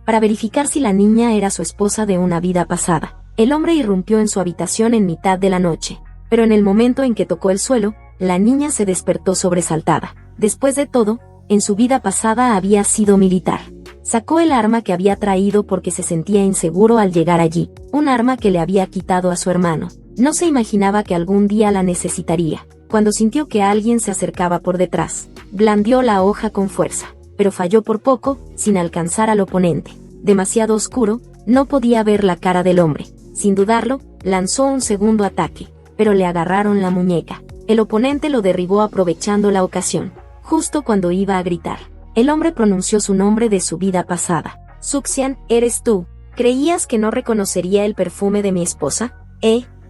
para verificar si la niña era su esposa de una vida pasada. El hombre irrumpió en su habitación en mitad de la noche, pero en el momento en que tocó el suelo, la niña se despertó sobresaltada. Después de todo, en su vida pasada había sido militar. Sacó el arma que había traído porque se sentía inseguro al llegar allí, un arma que le había quitado a su hermano. No se imaginaba que algún día la necesitaría. Cuando sintió que alguien se acercaba por detrás, blandió la hoja con fuerza, pero falló por poco, sin alcanzar al oponente. Demasiado oscuro, no podía ver la cara del hombre. Sin dudarlo, lanzó un segundo ataque, pero le agarraron la muñeca. El oponente lo derribó aprovechando la ocasión. Justo cuando iba a gritar, el hombre pronunció su nombre de su vida pasada. Suxian, ¿eres tú? ¿Creías que no reconocería el perfume de mi esposa?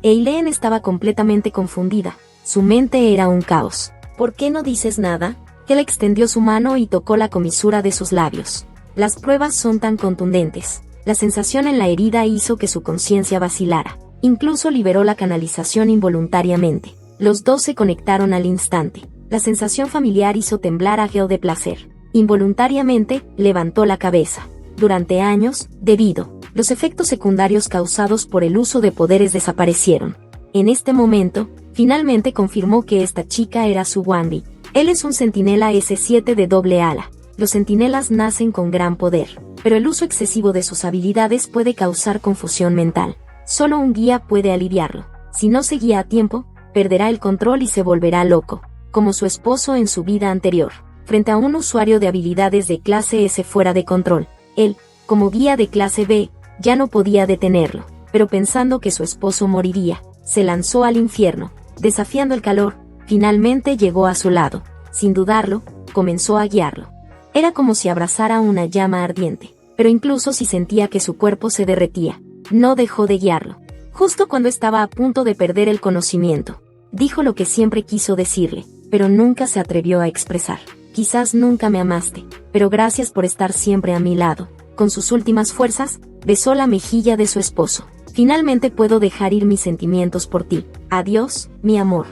Eileen estaba completamente confundida. Su mente era un caos. ¿Por qué no dices nada? Él extendió su mano y tocó la comisura de sus labios. Las pruebas son tan contundentes. La sensación en la herida hizo que su conciencia vacilara. Incluso liberó la canalización involuntariamente. Los dos se conectaron al instante. La sensación familiar hizo temblar a Geo de placer. Involuntariamente, levantó la cabeza. Durante años, los efectos secundarios causados por el uso de poderes desaparecieron. En este momento, finalmente confirmó que esta chica era su Wandy. Él es un centinela S7 de doble ala. Los centinelas nacen con gran poder, pero el uso excesivo de sus habilidades puede causar confusión mental. Solo un guía puede aliviarlo. Si no se guía a tiempo, perderá el control y se volverá loco, como su esposo en su vida anterior. Frente a un usuario de habilidades de clase S fuera de control, él, como guía de clase B, ya no podía detenerlo, pero pensando que su esposo moriría, se lanzó al infierno, desafiando el calor. Finalmente llegó a su lado. Sin dudarlo, comenzó a guiarlo. Era como si abrazara una llama ardiente, pero incluso si sentía que su cuerpo se derretía, no dejó de guiarlo. Justo cuando estaba a punto de perder el conocimiento, dijo lo que siempre quiso decirle, pero nunca se atrevió a expresar. Quizás nunca me amaste, pero gracias por estar siempre a mi lado. Con sus últimas fuerzas, besó la mejilla de su esposo. Finalmente puedo dejar ir mis sentimientos por ti. Adiós, mi amor.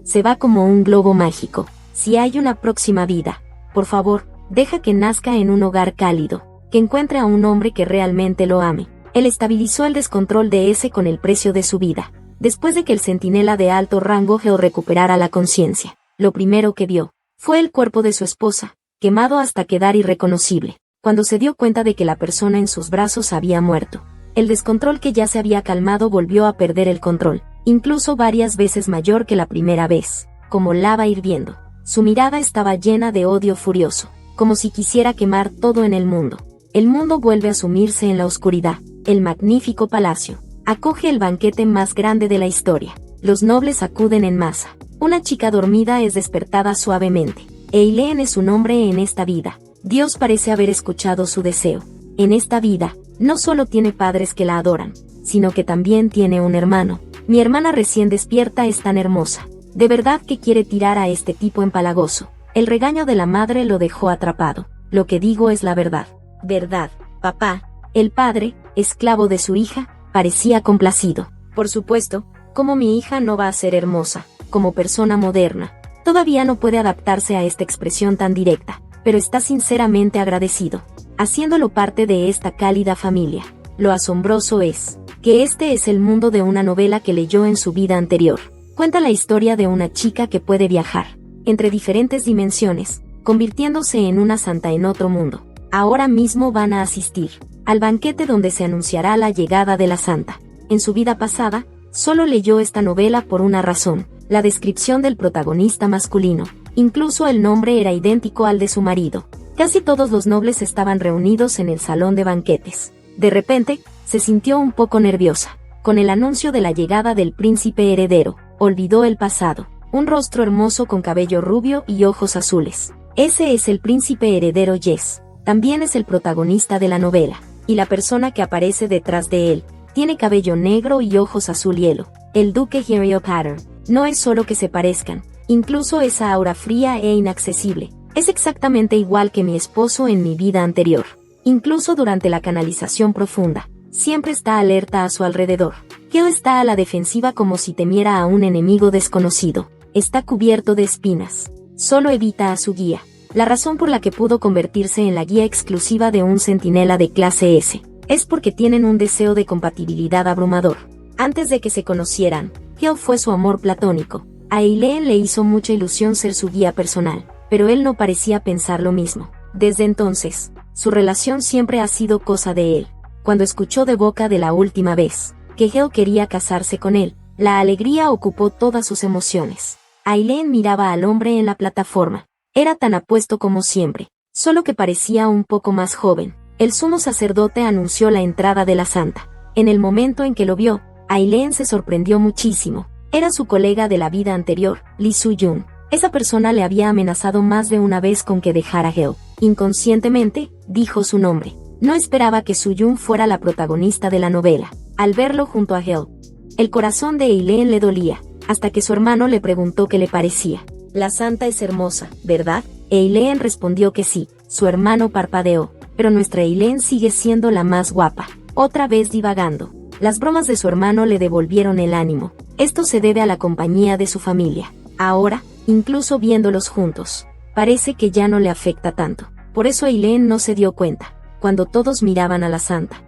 Se va como un globo mágico. Si hay una próxima vida, por favor, deja que nazca en un hogar cálido, que encuentre a un hombre que realmente lo ame. Él estabilizó el descontrol de ese con el precio de su vida. Después de que el centinela de alto rango Geo recuperara la conciencia, lo primero que vio fue el cuerpo de su esposa, quemado hasta quedar irreconocible. Cuando se dio cuenta de que la persona en sus brazos había muerto, el descontrol que ya se había calmado volvió a perder el control, incluso varias veces mayor que la primera vez, como lava hirviendo. Su mirada estaba llena de odio furioso, como si quisiera quemar todo en el mundo. El mundo vuelve a sumirse en la oscuridad. El magnífico palacio acoge el banquete más grande de la historia. Los nobles acuden en masa. Una chica dormida es despertada suavemente. Eileen es su nombre en esta vida. Dios parece haber escuchado su deseo. En esta vida, no solo tiene padres que la adoran, sino que también tiene un hermano. Mi hermana recién despierta es tan hermosa. De verdad que quiere tirar a este tipo empalagoso. El regaño de la madre lo dejó atrapado. Lo que digo es la verdad. ¿Verdad, papá? El padre, esclavo de su hija, parecía complacido. Por supuesto, como mi hija no va a ser hermosa, como persona moderna. Todavía no puede adaptarse a esta expresión tan directa, pero está sinceramente agradecido, haciéndolo parte de esta cálida familia. Lo asombroso es que este es el mundo de una novela que leyó en su vida anterior. Cuenta la historia de una chica que puede viajar entre diferentes dimensiones, convirtiéndose en una santa en otro mundo. Ahora mismo van a asistir al banquete donde se anunciará la llegada de la santa. En su vida pasada, solo leyó esta novela por una razón: la descripción del protagonista masculino. Incluso el nombre era idéntico al de su marido. Casi todos los nobles estaban reunidos en el salón de banquetes. De repente, se sintió un poco nerviosa. Con el anuncio de la llegada del príncipe heredero, olvidó el pasado. Un rostro hermoso con cabello rubio y ojos azules. Ese es el príncipe heredero Jess. También es el protagonista de la novela. Y la persona que aparece detrás de él tiene cabello negro y ojos azul hielo. El duque Harry Potter. No es solo que se parezcan, incluso esa aura fría e inaccesible. Es exactamente igual que mi esposo en mi vida anterior. Incluso durante la canalización profunda, siempre está alerta a su alrededor. Geo está a la defensiva como si temiera a un enemigo desconocido. Está cubierto de espinas. Solo evita a su guía. La razón por la que pudo convertirse en la guía exclusiva de un centinela de clase S es porque tienen un deseo de compatibilidad abrumador. Antes de que se conocieran, Gale fue su amor platónico. A Eileen le hizo mucha ilusión ser su guía personal, pero él no parecía pensar lo mismo. Desde entonces, su relación siempre ha sido cosa de él. Cuando escuchó de boca de la última vez que Gale quería casarse con él, la alegría ocupó todas sus emociones. Eileen miraba al hombre en la plataforma. Era tan apuesto como siempre, solo que parecía un poco más joven. El sumo sacerdote anunció la entrada de la santa. En el momento en que lo vio, Eileen se sorprendió muchísimo. Era su colega de la vida anterior, Lee Soo-jun. Esa persona le había amenazado más de una vez con que dejara a Gale. Inconscientemente, dijo su nombre. No esperaba que Soo-jun fuera la protagonista de la novela. Al verlo junto a Gale, el corazón de Eileen le dolía, hasta que su hermano le preguntó qué le parecía. La santa es hermosa, ¿verdad? Eileen respondió que sí. Su hermano parpadeó. Pero nuestra Eileen sigue siendo la más guapa. Otra vez divagando. Las bromas de su hermano le devolvieron el ánimo. Esto se debe a la compañía de su familia. Ahora, incluso viéndolos juntos, parece que ya no le afecta tanto. Por eso Eileen no se dio cuenta. Cuando todos miraban a la santa,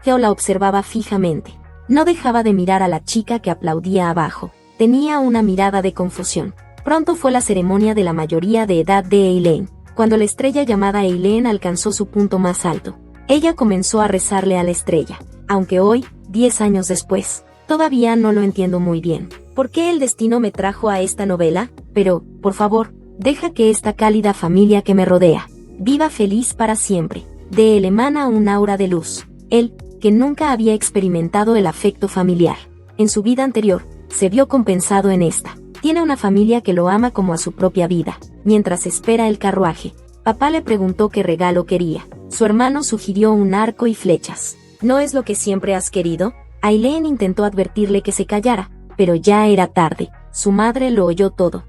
Gale la observaba fijamente. No dejaba de mirar a la chica que aplaudía abajo. Tenía una mirada de confusión. Pronto fue la ceremonia de la mayoría de edad de Eileen. Cuando la estrella llamada Eileen alcanzó su punto más alto, ella comenzó a rezarle a la estrella. Aunque hoy, 10 años después, todavía no lo entiendo muy bien. ¿Por qué el destino me trajo a esta novela? Pero, por favor, deja que esta cálida familia que me rodea viva feliz para siempre. De él emana un aura de luz. Él, que nunca había experimentado el afecto familiar en su vida anterior, se vio compensado en esta. Tiene una familia que lo ama como a su propia vida. Mientras espera el carruaje, papá le preguntó qué regalo quería. Su hermano sugirió un arco y flechas. ¿No es lo que siempre has querido? Eileen intentó advertirle que se callara, pero ya era tarde. Su madre lo oyó todo.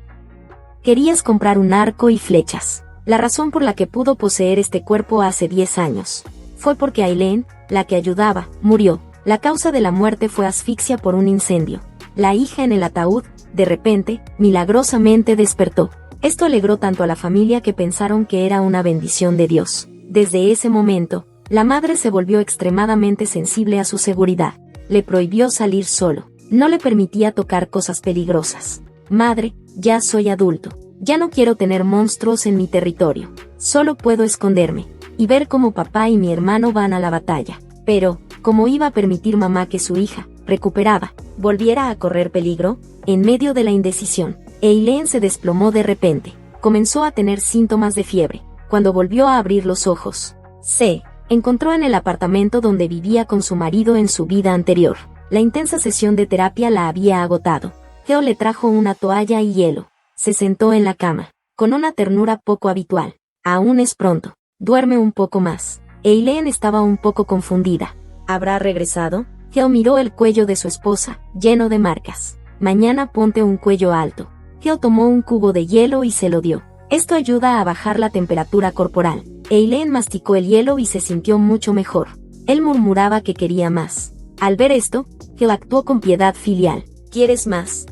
Querías comprar un arco y flechas. La razón por la que pudo poseer este cuerpo hace 10 años fue porque Eileen, la que ayudaba, murió. La causa de la muerte fue asfixia por un incendio. La hija en el ataúd, de repente, milagrosamente despertó. Esto alegró tanto a la familia que pensaron que era una bendición de Dios. Desde ese momento, la madre se volvió extremadamente sensible a su seguridad. Le prohibió salir solo. No le permitía tocar cosas peligrosas. Madre, ya soy adulto. Ya no quiero tener monstruos en mi territorio. Solo puedo esconderme y ver cómo papá y mi hermano van a la batalla. Pero, ¿cómo iba a permitir mamá que su hija, recuperada, volviera a correr peligro? En medio de la indecisión, Eileen se desplomó de repente. Comenzó a tener síntomas de fiebre. Cuando volvió a abrir los ojos, se encontró en el apartamento donde vivía con su marido en su vida anterior. La intensa sesión de terapia la había agotado. Gale le trajo una toalla y hielo. Se sentó en la cama, con una ternura poco habitual. Aún es pronto. Duerme un poco más. Eileen estaba un poco confundida. ¿Habrá regresado? Gale miró el cuello de su esposa, lleno de marcas. Mañana ponte un cuello alto. Gale tomó un cubo de hielo y se lo dio. Esto ayuda a bajar la temperatura corporal. Eileen masticó el hielo y se sintió mucho mejor. Él murmuraba que quería más. Al ver esto, Gale actuó con piedad filial. ¿Quieres más?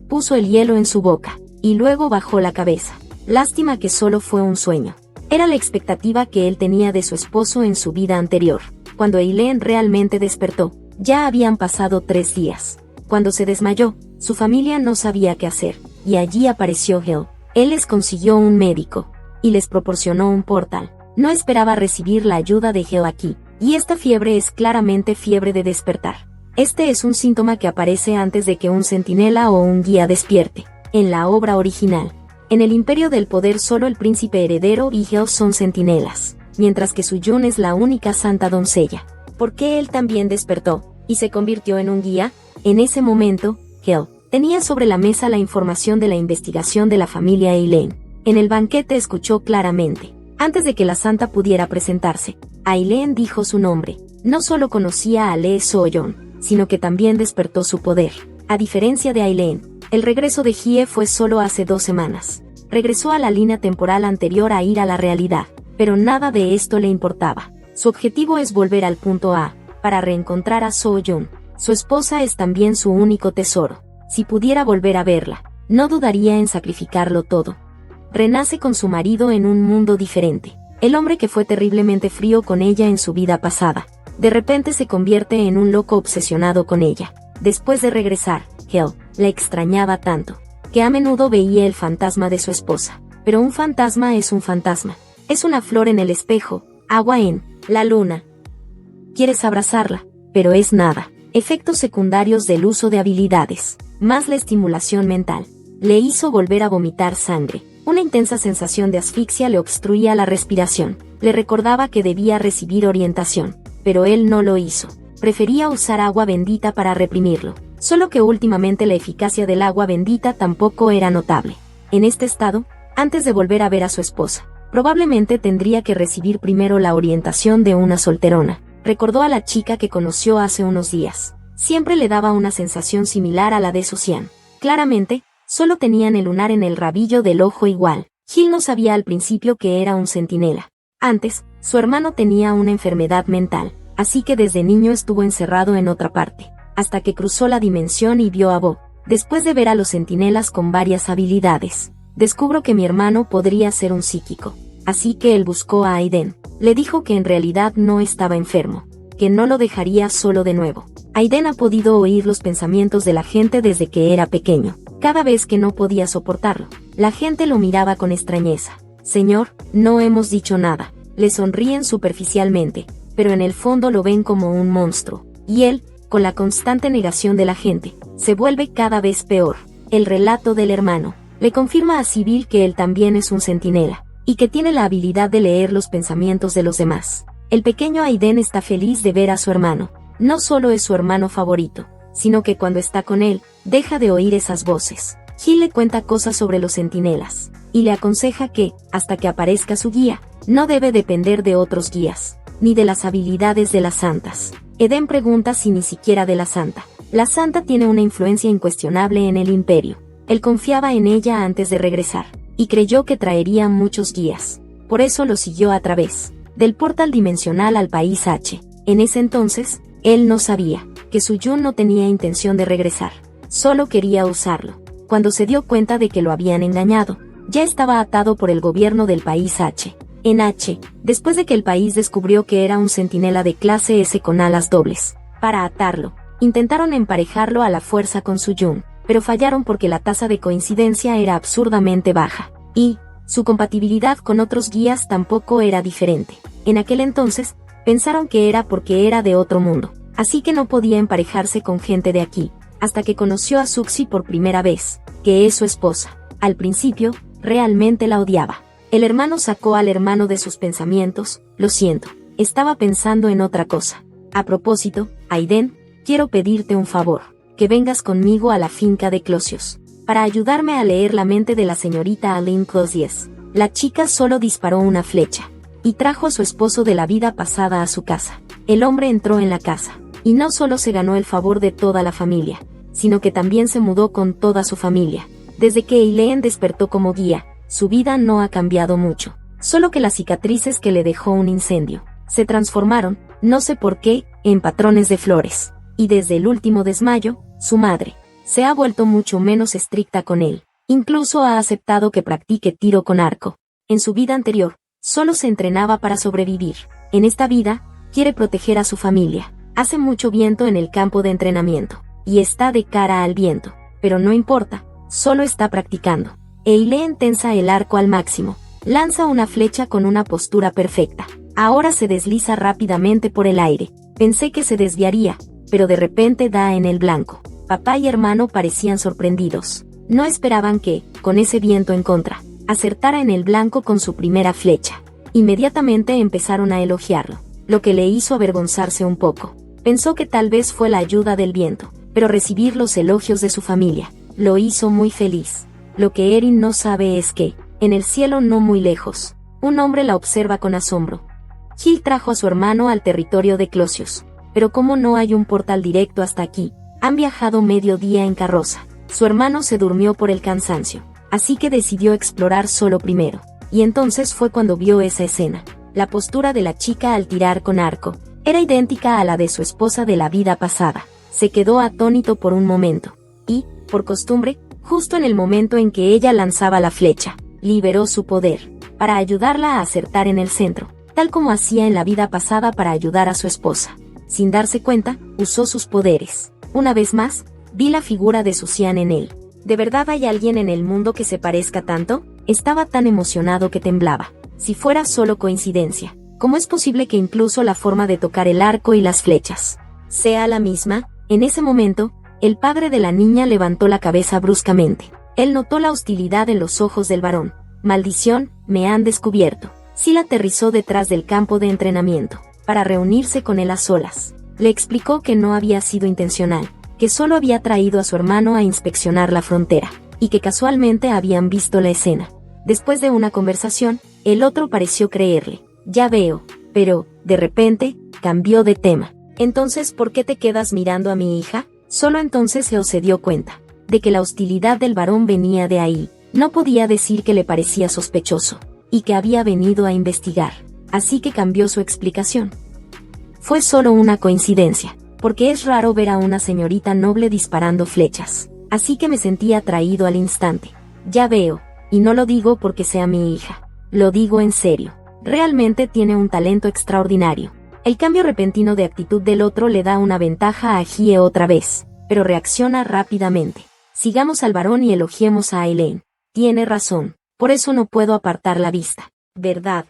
Puso el hielo en su boca, y luego bajó la cabeza. Lástima que solo fue un sueño. Era la expectativa que él tenía de su esposo en su vida anterior. Cuando Eileen realmente despertó, ya habían pasado 3 días. Cuando se desmayó, su familia no sabía qué hacer, y allí apareció Gale. Él les consiguió un médico, y les proporcionó un portal. No esperaba recibir la ayuda de Gale aquí, y esta fiebre es claramente fiebre de despertar. Este es un síntoma que aparece antes de que un centinela o un guía despierte. En la obra original, en el Imperio del Poder solo el príncipe heredero y Gale son centinelas, mientras que Soo-jun es la única santa doncella. ¿Por qué él también despertó y se convirtió en un guía? En ese momento, Gale tenía sobre la mesa la información de la investigación de la familia Eileen. En el banquete escuchó claramente. Antes de que la santa pudiera presentarse, Eileen dijo su nombre. No solo conocía a Lee Soo-jun, sino que también despertó su poder. A diferencia de Eileen, el regreso de Hye fue solo hace 2 semanas. Regresó a la línea temporal anterior a ir a la realidad, pero nada de esto le importaba. Su objetivo es volver al punto A, para reencontrar a Soo-jun. Su esposa es también su único tesoro. Si pudiera volver a verla, no dudaría en sacrificarlo todo. renace con su marido en un mundo diferente. El hombre que fue terriblemente frío con ella en su vida pasada, de repente se convierte en un loco obsesionado con ella. Después de regresar, Hel la extrañaba tanto, que a menudo veía el fantasma de su esposa. Pero un fantasma es un fantasma. Es una flor en el espejo, agua en la luna. Quieres abrazarla, pero es nada. Efectos secundarios del uso de habilidades, más la estimulación mental. Le hizo volver a vomitar sangre. Una intensa sensación de asfixia le obstruía la respiración. Le recordaba que debía recibir orientación, pero él no lo hizo. Prefería usar agua bendita para reprimirlo. Solo que últimamente la eficacia del agua bendita tampoco era notable. En este estado, antes de volver a ver a su esposa, probablemente tendría que recibir primero la orientación de una solterona. Recordó a la chica que conoció hace unos días. Siempre le daba una sensación similar a la de Susan. Claramente, solo tenían el lunar en el rabillo del ojo igual. Gil no sabía al principio que era un centinela. Antes, su hermano tenía una enfermedad mental, así que desde niño estuvo encerrado en otra parte, hasta que cruzó la dimensión y vio a Bo. Después de ver a los centinelas con varias habilidades, descubro que mi hermano podría ser un psíquico. Así que él buscó a Aiden. Le dijo que en realidad no estaba enfermo, que no lo dejaría solo de nuevo. Aiden ha podido oír los pensamientos de la gente desde que era pequeño. Cada vez que no podía soportarlo, la gente lo miraba con extrañeza. Señor, no hemos dicho nada. Le sonríen superficialmente, pero en el fondo lo ven como un monstruo. Y él, con la constante negación de la gente, se vuelve cada vez peor. El relato del hermano le confirma a Sybil que él también es un centinela, y que tiene la habilidad de leer los pensamientos de los demás. El pequeño Aiden está feliz de ver a su hermano. No solo es su hermano favorito, sino que cuando está con él, deja de oír esas voces. Gil le cuenta cosas sobre los centinelas, y le aconseja que, hasta que aparezca su guía, no debe depender de otros guías, ni de las habilidades de las santas. Eden pregunta si ni siquiera de la santa. La santa tiene una influencia incuestionable en el imperio. Él confiaba en ella antes de regresar, y creyó que traería muchos guías. Por eso lo siguió a través del portal dimensional al país H. En ese entonces, él no sabía que Su Yun no tenía intención de regresar, solo quería usarlo. Cuando se dio cuenta de que lo habían engañado, ya estaba atado por el gobierno del país H. En H, después de que el país descubrió que era un centinela de clase S con alas dobles, para atarlo, intentaron emparejarlo a la fuerza con Su Yun, pero fallaron porque la tasa de coincidencia era absurdamente baja, y su compatibilidad con otros guías tampoco era diferente. En aquel entonces, pensaron que era porque era de otro mundo, así que no podía emparejarse con gente de aquí, hasta que conoció a Suxi por primera vez, que es su esposa. Al principio, realmente la odiaba. El hermano sacó al hermano de sus pensamientos. Lo siento, estaba pensando en otra cosa. A propósito, Aiden, quiero pedirte un favor, que vengas conmigo a la finca de Closius, para ayudarme a leer la mente de la señorita Aline Closius. La chica solo disparó una flecha, y trajo a su esposo de la vida pasada a su casa. El hombre entró en la casa, y no solo se ganó el favor de toda la familia, sino que también se mudó con toda su familia. Desde que Eileen despertó como guía, su vida no ha cambiado mucho, solo que las cicatrices que le dejó un incendio se transformaron, no sé por qué, en patrones de flores. Y desde el último desmayo, su madre se ha vuelto mucho menos estricta con él. Incluso ha aceptado que practique tiro con arco. En su vida anterior, solo se entrenaba para sobrevivir. En esta vida, quiere proteger a su familia. Hace mucho viento en el campo de entrenamiento, y está de cara al viento, pero no importa, solo está practicando. Eileen tensa el arco al máximo, lanza una flecha con una postura perfecta. Ahora se desliza rápidamente por el aire. Pensé que se desviaría, pero de repente da en el blanco. Papá y hermano parecían sorprendidos. No esperaban que, con ese viento en contra, acertara en el blanco con su primera flecha. Inmediatamente empezaron a elogiarlo, lo que le hizo avergonzarse un poco. Pensó que tal vez fue la ayuda del viento, pero recibir los elogios de su familia lo hizo muy feliz. Lo que Erin no sabe es que, en el cielo no muy lejos, un hombre la observa con asombro. Gil trajo a su hermano al territorio de Closius, pero como no hay un portal directo hasta aquí, han viajado medio día en carroza. Su hermano se durmió por el cansancio, así que decidió explorar solo primero, y entonces fue cuando vio esa escena. La postura de la chica al tirar con arco era idéntica a la de su esposa de la vida pasada. Se quedó atónito por un momento, y, por costumbre, justo en el momento en que ella lanzaba la flecha, liberó su poder, para ayudarla a acertar en el centro, tal como hacía en la vida pasada para ayudar a su esposa. Sin darse cuenta, usó sus poderes. Una vez más, vi la figura de Susian en él. ¿De verdad hay alguien en el mundo que se parezca tanto? Estaba tan emocionado que temblaba. Si fuera solo coincidencia, ¿cómo es posible que incluso la forma de tocar el arco y las flechas sea la misma? En ese momento, el padre de la niña levantó la cabeza bruscamente. Él notó la hostilidad en los ojos del varón. Maldición, me han descubierto. Sil aterrizó detrás del campo de entrenamiento, para reunirse con él a solas. Le explicó que no había sido intencional, que solo había traído a su hermano a inspeccionar la frontera, y que casualmente habían visto la escena. Después de una conversación, el otro pareció creerle. Ya veo, pero, de repente, cambió de tema. Entonces, ¿por qué te quedas mirando a mi hija? Solo entonces Geo se dio cuenta, de que la hostilidad del varón venía de ahí. No podía decir que le parecía sospechoso, y que había venido a investigar. Así que cambió su explicación. Fue solo una coincidencia, porque es raro ver a una señorita noble disparando flechas. Así que me sentí atraído al instante. Ya veo, y no lo digo porque sea mi hija. Lo digo en serio. Realmente tiene un talento extraordinario. El cambio repentino de actitud del otro le da una ventaja a Hye otra vez, pero reacciona rápidamente. Sigamos al varón y elogiemos a Elaine. Tiene razón, por eso no puedo apartar la vista. Verdad,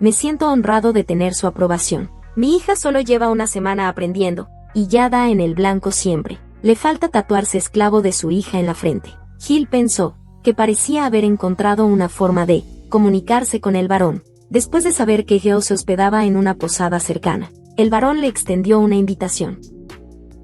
me siento honrado de tener su aprobación. Mi hija solo lleva una semana aprendiendo, y ya da en el blanco siempre. Le falta tatuarse esclavo de su hija en la frente. Gil pensó, que parecía haber encontrado una forma de comunicarse con el varón. Después de saber que Geo se hospedaba en una posada cercana, el varón le extendió una invitación.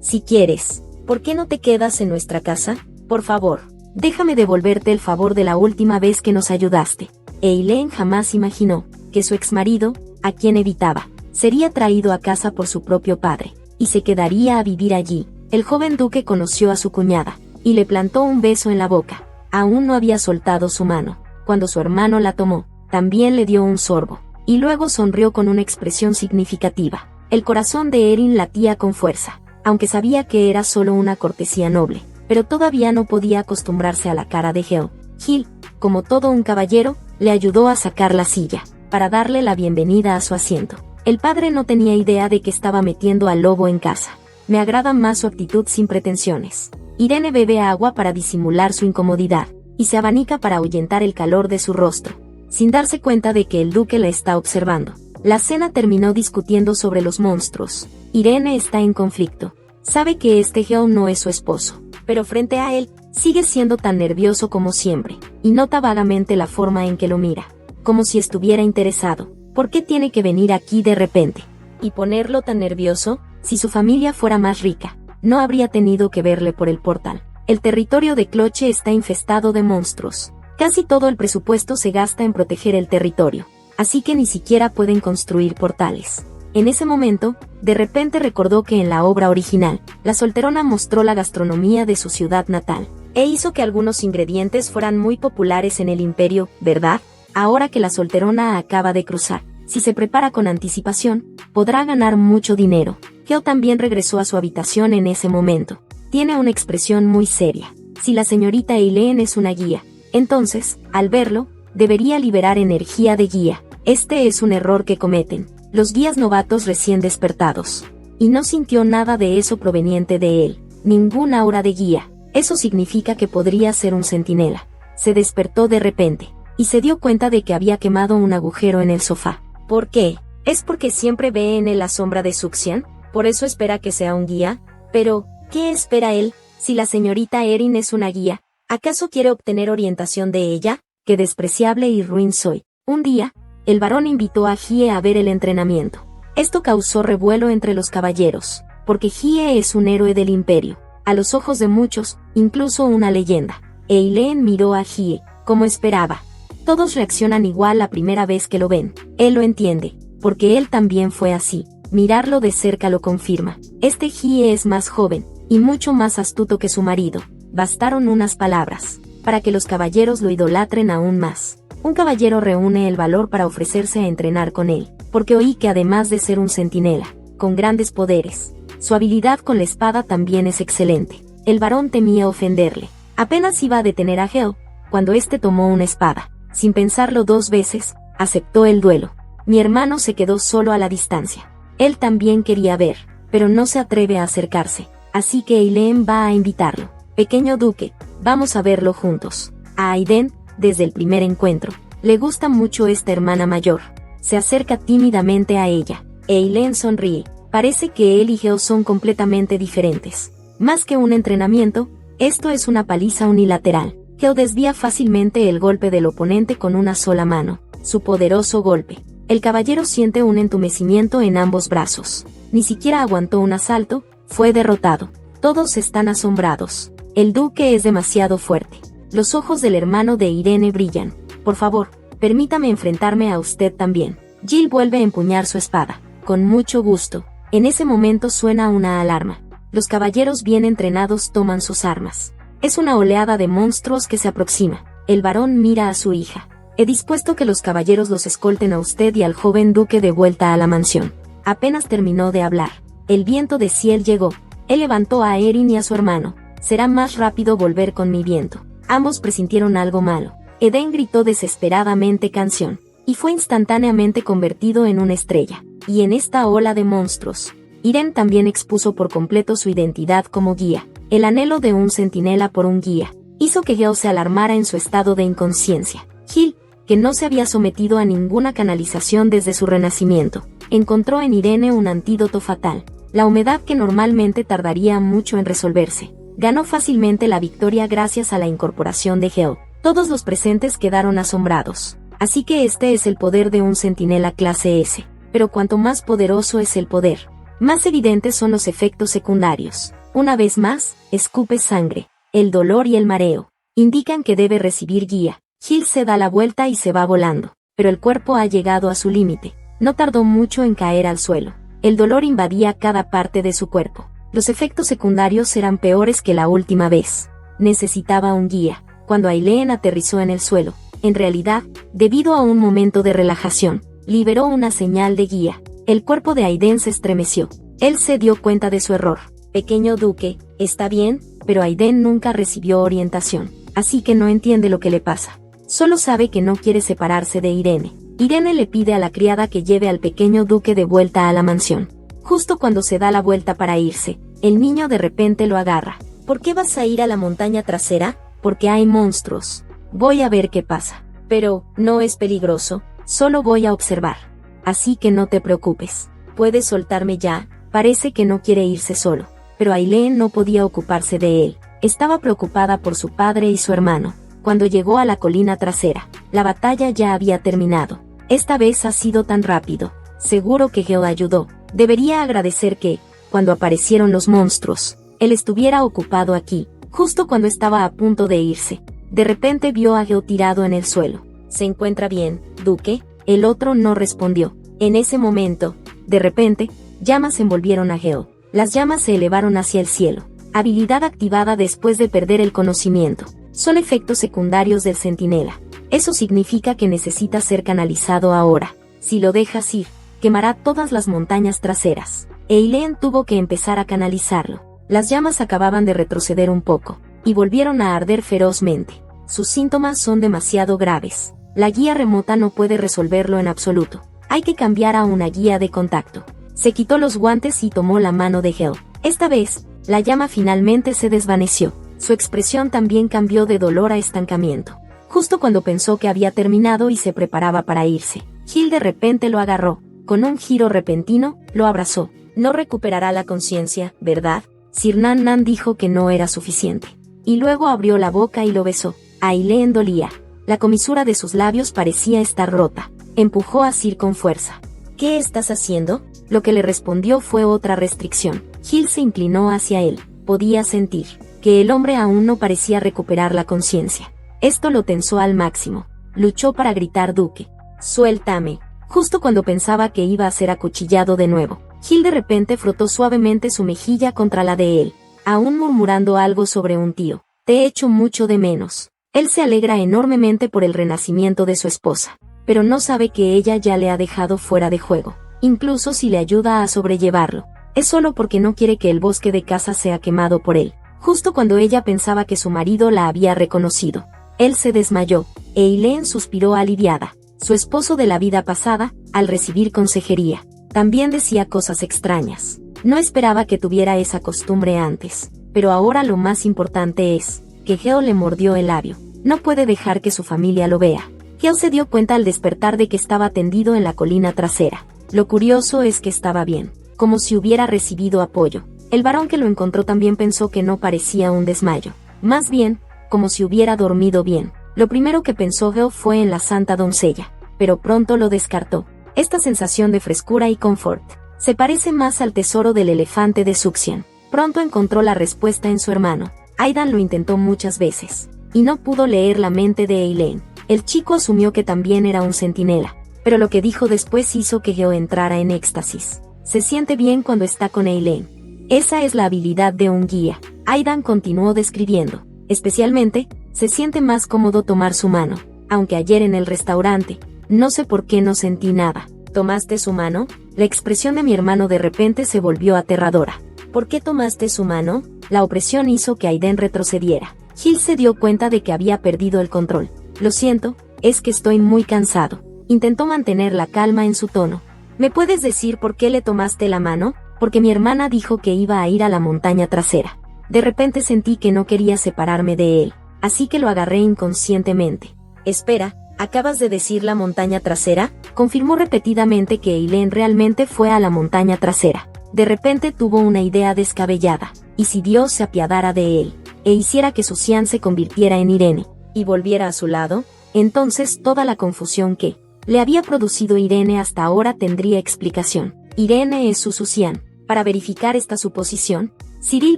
Si quieres, ¿por qué no te quedas en nuestra casa? Por favor, déjame devolverte el favor de la última vez que nos ayudaste. Elaine jamás imaginó que su exmarido, a quien evitaba, sería traído a casa por su propio padre, y se quedaría a vivir allí. El joven duque conoció a su cuñada, y le plantó un beso en la boca. Aún no había soltado su mano. Cuando su hermano la tomó, también le dio un sorbo, y luego sonrió con una expresión significativa. El corazón de Erin latía con fuerza, aunque sabía que era solo una cortesía noble, pero todavía no podía acostumbrarse a la cara de Geo. Gil, como todo un caballero, le ayudó a sacar la silla, para darle la bienvenida a su asiento. El padre no tenía idea de que estaba metiendo al lobo en casa. Me agrada más su actitud sin pretensiones. Irene bebe agua para disimular su incomodidad, y se abanica para ahuyentar el calor de su rostro, sin darse cuenta de que el duque la está observando. La cena terminó discutiendo sobre los monstruos. Irene está en conflicto. Sabe que este Geo no es su esposo, pero frente a él, sigue siendo tan nervioso como siempre, y nota vagamente la forma en que lo mira, como si estuviera interesado. ¿Por qué tiene que venir aquí de repente? ¿Y ponerlo tan nervioso? Si su familia fuera más rica, no habría tenido que verle por el portal. El territorio de Cloche está infestado de monstruos. Casi todo el presupuesto se gasta en proteger el territorio, así que ni siquiera pueden construir portales. En ese momento, de repente recordó que en la obra original, la solterona mostró la gastronomía de su ciudad natal, e hizo que algunos ingredientes fueran muy populares en el imperio, ¿verdad? Ahora que la solterona acaba de cruzar, si se prepara con anticipación, podrá ganar mucho dinero. Geo también regresó a su habitación en ese momento. Tiene una expresión muy seria. Si la señorita Elaine es una guía, entonces, al verlo, debería liberar energía de guía. Este es un error que cometen los guías novatos recién despertados. Y no sintió nada de eso proveniente de él. Ningún aura de guía. Eso significa que podría ser un centinela. Se despertó de repente, y se dio cuenta de que había quemado un agujero en el sofá. ¿Por qué? ¿Es porque siempre ve en él la sombra de Suxian? ¿Por eso espera que sea un guía? Pero, ¿qué espera él? Si la señorita Erin es una guía, ¿acaso quiere obtener orientación de ella? ¡Qué despreciable y ruin soy! Un día, el varón invitó a Hye a ver el entrenamiento. Esto causó revuelo entre los caballeros, porque Hye es un héroe del imperio, a los ojos de muchos, incluso una leyenda. Elaine miró a Hye, como esperaba. Todos reaccionan igual la primera vez que lo ven. Él lo entiende, porque él también fue así. Mirarlo de cerca lo confirma. Este Hye es más joven, y mucho más astuto que su marido. Bastaron unas palabras, para que los caballeros lo idolatren aún más. Un caballero reúne el valor para ofrecerse a entrenar con él, porque oí que además de ser un centinela, con grandes poderes, su habilidad con la espada también es excelente. El varón temía ofenderle. Apenas iba a detener a Geo, cuando éste tomó una espada, sin pensarlo 2 veces, aceptó el duelo. Mi hermano se quedó solo a la distancia. Él también quería ver, pero no se atreve a acercarse, así que Eileen va a invitarlo. Pequeño duque, vamos a verlo juntos. A Aiden, desde el primer encuentro, le gusta mucho esta hermana mayor. Se acerca tímidamente a ella. Eileen sonríe. Parece que él y Geo son completamente diferentes. Más que un entrenamiento, esto es una paliza unilateral. Geo desvía fácilmente el golpe del oponente con una sola mano. Su poderoso golpe. El caballero siente un entumecimiento en ambos brazos. Ni siquiera aguantó un asalto, fue derrotado. Todos están asombrados. El duque es demasiado fuerte. Los ojos del hermano de Irene brillan. Por favor, permítame enfrentarme a usted también. Jill vuelve a empuñar su espada. Con mucho gusto. En ese momento suena una alarma. Los caballeros bien entrenados toman sus armas. Es una oleada de monstruos que se aproxima. El varón mira a su hija. He dispuesto que los caballeros los escolten a usted y al joven duque de vuelta a la mansión. Apenas terminó de hablar. El viento de Ciel llegó. Él levantó a Erin y a su hermano. Será más rápido volver con mi viento. Ambos presintieron algo malo. Eden gritó desesperadamente canción, y fue instantáneamente convertido en una estrella. Y en esta ola de monstruos, Irene también expuso por completo su identidad como guía. El anhelo de un centinela por un guía hizo que Geo se alarmara en su estado de inconsciencia. Gil, que no se había sometido a ninguna canalización desde su renacimiento, encontró en Irene un antídoto fatal. La humedad que normalmente tardaría mucho en resolverse. Ganó fácilmente la victoria gracias a la incorporación de Geo. Todos los presentes quedaron asombrados. Así que este es el poder de un centinela clase S. Pero cuanto más poderoso es el poder, más evidentes son los efectos secundarios. Una vez más, escupe sangre. El dolor y el mareo indican que debe recibir guía. Gil se da la vuelta y se va volando. Pero el cuerpo ha llegado a su límite. No tardó mucho en caer al suelo. El dolor invadía cada parte de su cuerpo. Los efectos secundarios eran peores que la última vez. Necesitaba un guía. Cuando Eileen aterrizó en el suelo, en realidad, debido a un momento de relajación, liberó una señal de guía. El cuerpo de Aiden se estremeció. Él se dio cuenta de su error. Pequeño duque, está bien, pero Aiden nunca recibió orientación, así que no entiende lo que le pasa. Solo sabe que no quiere separarse de Irene. Irene le pide a la criada que lleve al pequeño duque de vuelta a la mansión. Justo cuando se da la vuelta para irse, el niño de repente lo agarra. ¿Por qué vas a ir a la montaña trasera? Porque hay monstruos. Voy a ver qué pasa. Pero, no es peligroso, solo voy a observar. Así que no te preocupes. Puedes soltarme ya. Parece que no quiere irse solo. Pero Eileen no podía ocuparse de él. Estaba preocupada por su padre y su hermano. Cuando llegó a la colina trasera, la batalla ya había terminado. Esta vez ha sido tan rápido. Seguro que Geo ayudó. Debería agradecer que, cuando aparecieron los monstruos, él estuviera ocupado aquí, justo cuando estaba a punto de irse. De repente vio a Geo tirado en el suelo. ¿Se encuentra bien, duque? El otro no respondió. En ese momento, de repente, llamas envolvieron a Geo. Las llamas se elevaron hacia el cielo. Habilidad activada después de perder el conocimiento. Son efectos secundarios del centinela. Eso significa que necesita ser canalizado ahora. Si lo dejas ir, quemará todas las montañas traseras. Eileen tuvo que empezar a canalizarlo. Las llamas acababan de retroceder un poco, y volvieron a arder ferozmente. Sus síntomas son demasiado graves. La guía remota no puede resolverlo en absoluto. Hay que cambiar a una guía de contacto. Se quitó los guantes y tomó la mano de Gel. Esta vez, la llama finalmente se desvaneció. Su expresión también cambió de dolor a estancamiento. Justo cuando pensó que había terminado y se preparaba para irse, Gil de repente lo agarró. Con un giro repentino, lo abrazó. No recuperará la conciencia, ¿verdad? Sir Nan dijo que no era suficiente. Y luego abrió la boca y lo besó. A Eileen dolía. La comisura de sus labios parecía estar rota. Empujó a Sir con fuerza. ¿Qué estás haciendo? Lo que le respondió fue otra restricción. Gil se inclinó hacia él. Podía sentir que el hombre aún no parecía recuperar la conciencia. Esto lo tensó al máximo. Luchó para gritar duque. Suéltame. Justo cuando pensaba que iba a ser acuchillado de nuevo, Gil de repente frotó suavemente su mejilla contra la de él, aún murmurando algo sobre un tío. Te echo mucho de menos. Él se alegra enormemente por el renacimiento de su esposa, pero no sabe que ella ya le ha dejado fuera de juego, incluso si le ayuda a sobrellevarlo. Es solo porque no quiere que el bosque de casa sea quemado por él, justo cuando ella pensaba que su marido la había reconocido. Él se desmayó, e Eileen suspiró aliviada. Su esposo de la vida pasada, al recibir consejería, también decía cosas extrañas. No esperaba que tuviera esa costumbre antes, pero ahora lo más importante es que Geo le mordió el labio. No puede dejar que su familia lo vea. Geo se dio cuenta al despertar de que estaba tendido en la colina trasera. Lo curioso es que estaba bien, como si hubiera recibido apoyo. El varón que lo encontró también pensó que no parecía un desmayo. Más bien, como si hubiera dormido bien. Lo primero que pensó Geo fue en la santa doncella, pero pronto lo descartó. Esta sensación de frescura y confort se parece más al tesoro del elefante de Suxian. Pronto encontró la respuesta en su hermano. Aidan lo intentó muchas veces, y no pudo leer la mente de Eileen. El chico asumió que también era un centinela, pero lo que dijo después hizo que Geo entrara en éxtasis. Se siente bien cuando está con Eileen. Esa es la habilidad de un guía. Aidan continuó describiendo. Especialmente, se siente más cómodo tomar su mano, aunque ayer en el restaurante, no sé por qué no sentí nada. ¿Tomaste su mano? La expresión de mi hermano de repente se volvió aterradora. ¿Por qué tomaste su mano? La opresión hizo que Aiden retrocediera. Gil se dio cuenta de que había perdido el control. Lo siento, es que estoy muy cansado. Intentó mantener la calma en su tono. ¿Me puedes decir por qué le tomaste la mano? Porque mi hermana dijo que iba a ir a la montaña trasera. De repente sentí que no quería separarme de él, así que lo agarré inconscientemente. Espera, ¿acabas de decir la montaña trasera? Confirmó repetidamente que Eileen realmente fue a la montaña trasera. De repente tuvo una idea descabellada. ¿Y si Dios se apiadara de él, e hiciera que Suxian se convirtiera en Irene, y volviera a su lado? Entonces toda la confusión que le había producido Irene hasta ahora tendría explicación. Irene es su Suxian. Para verificar esta suposición, Cyril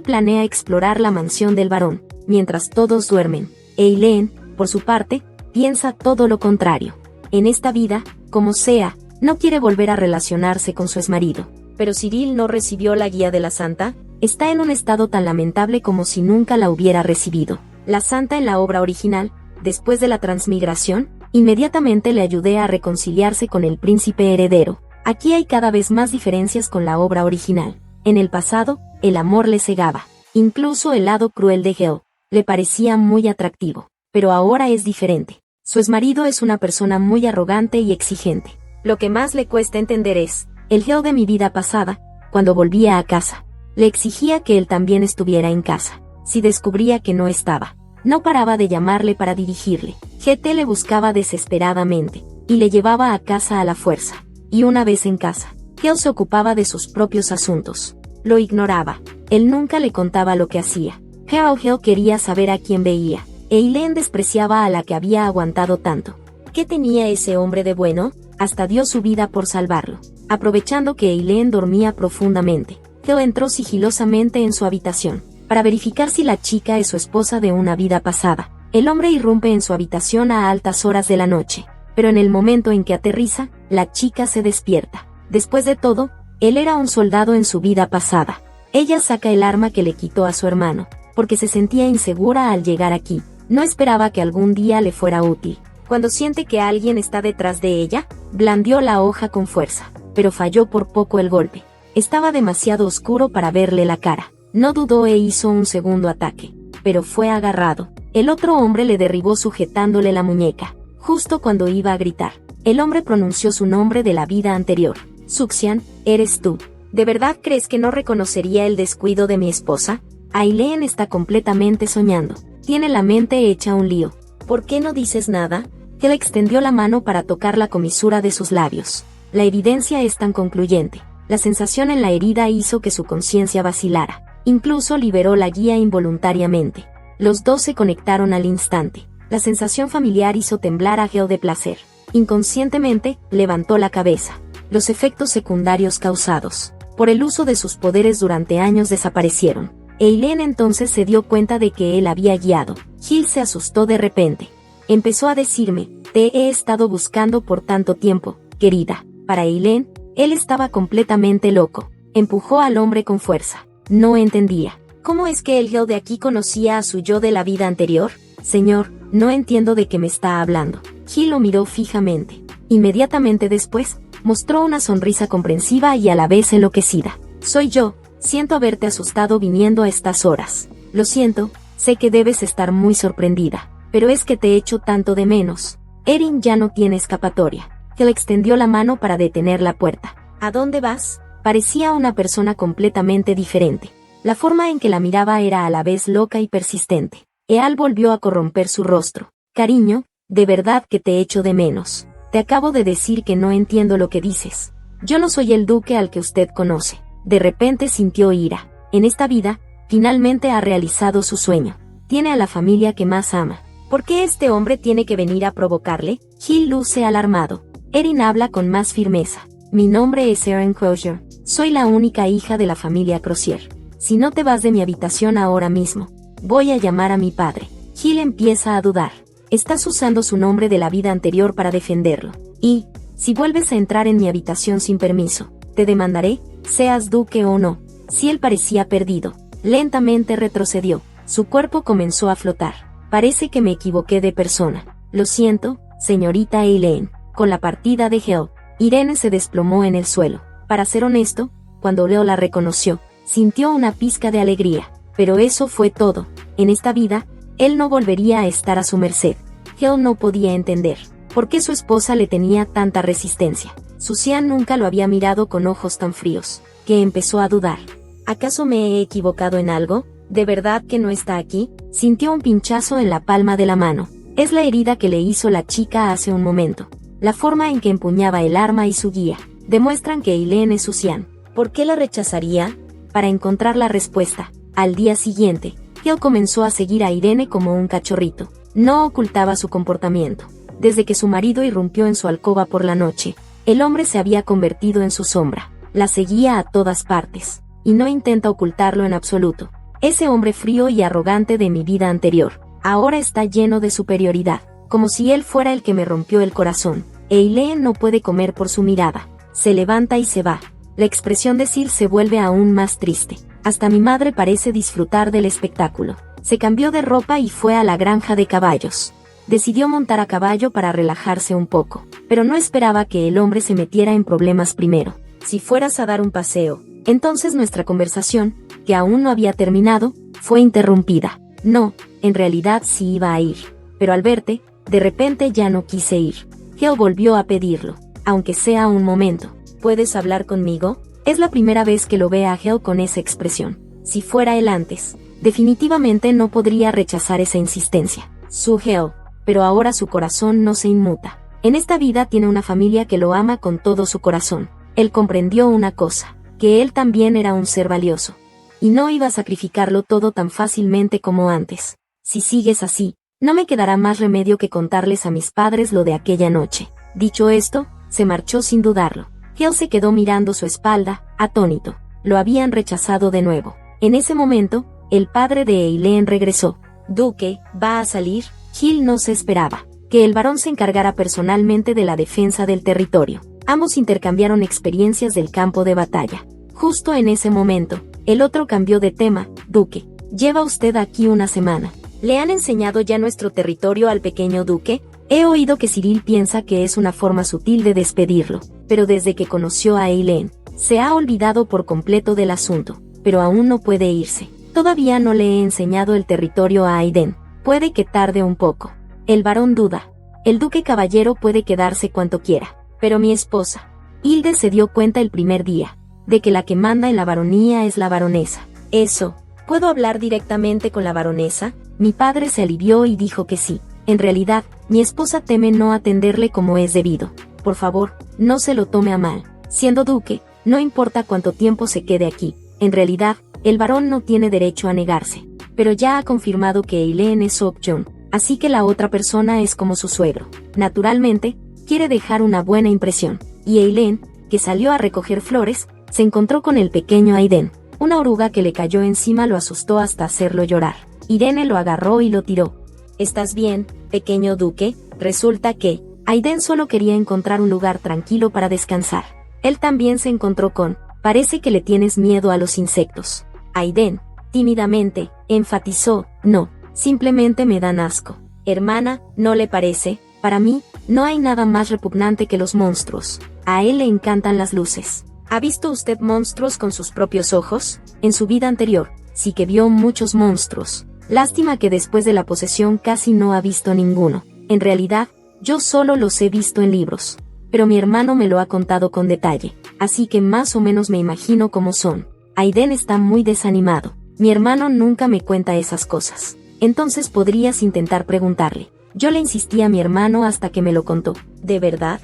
planea explorar la mansión del varón, mientras todos duermen. Eileen, por su parte, piensa todo lo contrario. En esta vida, como sea, no quiere volver a relacionarse con su exmarido. Pero Cyril no recibió la guía de la santa. Está en un estado tan lamentable como si nunca la hubiera recibido. La santa en la obra original, después de la transmigración, inmediatamente le ayudé a reconciliarse con el príncipe heredero. Aquí hay cada vez más diferencias con la obra original. En el pasado, el amor le cegaba. Incluso el lado cruel de Geo le parecía muy atractivo. Pero ahora es diferente. Su exmarido es una persona muy arrogante y exigente. Lo que más le cuesta entender es el Geo de mi vida pasada. Cuando volvía a casa, le exigía que él también estuviera en casa. Si descubría que no estaba, no paraba de llamarle para dirigirle. GT le buscaba desesperadamente, y le llevaba a casa a la fuerza. Y una vez en casa, Geo se ocupaba de sus propios asuntos. Lo ignoraba. Él nunca le contaba lo que hacía. Geo quería saber a quién veía. Eileen despreciaba a la que había aguantado tanto. ¿Qué tenía ese hombre de bueno? Hasta dio su vida por salvarlo. Aprovechando que Eileen dormía profundamente, Geo entró sigilosamente en su habitación, para verificar si la chica es su esposa de una vida pasada. El hombre irrumpe en su habitación a altas horas de la noche, pero en el momento en que aterriza, la chica se despierta. Después de todo, él era un soldado en su vida pasada. Ella saca el arma que le quitó a su hermano, porque se sentía insegura al llegar aquí. No esperaba que algún día le fuera útil. Cuando siente que alguien está detrás de ella, blandió la hoja con fuerza, pero falló por poco el golpe. Estaba demasiado oscuro para verle la cara. No dudó e hizo un segundo ataque, pero fue agarrado. El otro hombre le derribó sujetándole la muñeca, justo cuando iba a gritar. El hombre pronunció su nombre de la vida anterior. Suxian, eres tú. ¿De verdad crees que no reconocería el descuido de mi esposa? Eileen está completamente soñando. Tiene la mente hecha un lío. ¿Por qué no dices nada? Él extendió la mano para tocar la comisura de sus labios. La evidencia es tan concluyente. La sensación en la herida hizo que su conciencia vacilara. Incluso liberó la guía involuntariamente. Los dos se conectaron al instante. La sensación familiar hizo temblar a Geo de placer. Inconscientemente, levantó la cabeza. Los efectos secundarios causados por el uso de sus poderes durante años desaparecieron. Eileen entonces se dio cuenta de que él había guiado. Gil se asustó de repente. Empezó a decirme, te he estado buscando por tanto tiempo, querida. Para Eileen, él estaba completamente loco. Empujó al hombre con fuerza. No entendía. ¿Cómo es que el Geo de aquí conocía a su yo de la vida anterior? Señor, no entiendo de qué me está hablando. Gil lo miró fijamente. Inmediatamente después, mostró una sonrisa comprensiva y a la vez enloquecida. Soy yo. Siento haberte asustado viniendo a estas horas. Lo siento, sé que debes estar muy sorprendida. pero es que te echo tanto de menos. Erin ya no tiene escapatoria. Hale extendió la mano para detener la puerta. ¿A dónde vas? Parecía una persona completamente diferente. La forma en que la miraba era a la vez loca y persistente. Eal volvió a corromper su rostro. Cariño, de verdad que te echo de menos. Te acabo de decir que no entiendo lo que dices. Yo no soy el duque al que usted conoce. De repente sintió ira. En esta vida, finalmente ha realizado su sueño. Tiene a la familia que más ama. ¿Por qué este hombre tiene que venir a provocarle? Gil luce alarmado. Erin habla con más firmeza. Mi nombre es Erin Crozier. Soy la única hija de la familia Crozier. Si no te vas de mi habitación ahora mismo, voy a llamar a mi padre. Gil empieza a dudar. Estás usando su nombre de la vida anterior para defenderlo. Y, si vuelves a entrar en mi habitación sin permiso, te demandaré, seas duque o no. Si él parecía perdido, lentamente retrocedió. Su cuerpo comenzó a flotar. Parece que me equivoqué de persona. Lo siento, señorita Eileen. Con la partida de Hale, Irene se desplomó en el suelo. Para ser honesto, cuando Leo la reconoció, sintió una pizca de alegría. Pero eso fue todo. En esta vida, él no volvería a estar a su merced. Hale no podía entender por qué su esposa le tenía tanta resistencia. Susan nunca lo había mirado con ojos tan fríos, que empezó a dudar. ¿Acaso me he equivocado en algo? ¿De verdad que no está aquí? Sintió un pinchazo en la palma de la mano. Es la herida que le hizo la chica hace un momento. La forma en que empuñaba el arma y su guía demuestran que Eileen es Susan. ¿Por qué la rechazaría? Para encontrar la respuesta, al día siguiente, Hale comenzó a seguir a Irene como un cachorrito. No ocultaba su comportamiento. Desde que su marido irrumpió en su alcoba por la noche, el hombre se había convertido en su sombra. La seguía a todas partes, y no intenta ocultarlo en absoluto. Ese hombre frío y arrogante de mi vida anterior, ahora está lleno de superioridad, como si él fuera el que me rompió el corazón. Eileen no puede comer por su mirada. Se levanta y se va. La expresión de Sir se vuelve aún más triste. Hasta mi madre parece disfrutar del espectáculo. Se cambió de ropa y fue a la granja de caballos. Decidió montar a caballo para relajarse un poco, pero no esperaba que el hombre se metiera en problemas primero. Si fueras a dar un paseo, entonces nuestra conversación, que aún no había terminado, fue interrumpida. No, en realidad sí iba a ir, pero al verte, de repente ya no quise ir. Hale volvió a pedirlo, aunque sea un momento. ¿Puedes hablar conmigo? Es la primera vez que lo ve a Hale con esa expresión. Si fuera él antes, definitivamente no podría rechazar esa insistencia. Su Hale, pero ahora su corazón no se inmuta. En esta vida tiene una familia que lo ama con todo su corazón. Él comprendió una cosa, que él también era un ser valioso. Y no iba a sacrificarlo todo tan fácilmente como antes. Si sigues así, no me quedará más remedio que contarles a mis padres lo de aquella noche. Dicho esto, se marchó sin dudarlo. Hale se quedó mirando su espalda, atónito. Lo habían rechazado de nuevo. En ese momento, el padre de Eileen regresó. Duque, ¿va a salir? Gil no se esperaba que el varón se encargara personalmente de la defensa del territorio. Ambos intercambiaron experiencias del campo de batalla. Justo en ese momento, el otro cambió de tema. Duque, lleva usted aquí una semana. ¿Le han enseñado ya nuestro territorio al pequeño duque? He oído que Cyril piensa que es una forma sutil de despedirlo, pero desde que conoció a Eileen, se ha olvidado por completo del asunto, pero aún no puede irse. Todavía no le he enseñado el territorio a Aiden. Puede que tarde un poco. El varón duda. El duque caballero puede quedarse cuanto quiera, pero mi esposa. Hilde se dio cuenta el primer día, de que la que manda en la baronía es la baronesa. Eso, ¿puedo hablar directamente con la baronesa? Mi padre se alivió y dijo que sí. En realidad, mi esposa teme no atenderle como es debido. Por favor, no se lo tome a mal. Siendo duque, no importa cuánto tiempo se quede aquí. En realidad, el varón no tiene derecho a negarse. Pero ya ha confirmado que Eileen es Sokjong, así que la otra persona es como su suegro. Naturalmente, quiere dejar una buena impresión. Y Eileen, que salió a recoger flores, se encontró con el pequeño Aiden. Una oruga que le cayó encima lo asustó hasta hacerlo llorar. Irene lo agarró y lo tiró. ¿Estás bien, pequeño duque? Resulta que Aiden solo quería encontrar un lugar tranquilo para descansar. Él también se encontró con, parece que le tienes miedo a los insectos. Aiden, tímidamente, enfatizó, no, simplemente me dan asco. Hermana, ¿no le parece? Para mí, no hay nada más repugnante que los monstruos. A él le encantan las luces. ¿Ha visto usted monstruos con sus propios ojos? En su vida anterior, sí que vio muchos monstruos. Lástima que después de la posesión casi no ha visto ninguno. En realidad, yo solo los he visto en libros. Pero mi hermano me lo ha contado con detalle, así que más o menos me imagino cómo son. Aiden está muy desanimado. Mi hermano nunca me cuenta esas cosas. Entonces podrías intentar preguntarle. Yo le insistí a mi hermano hasta que me lo contó. ¿De verdad?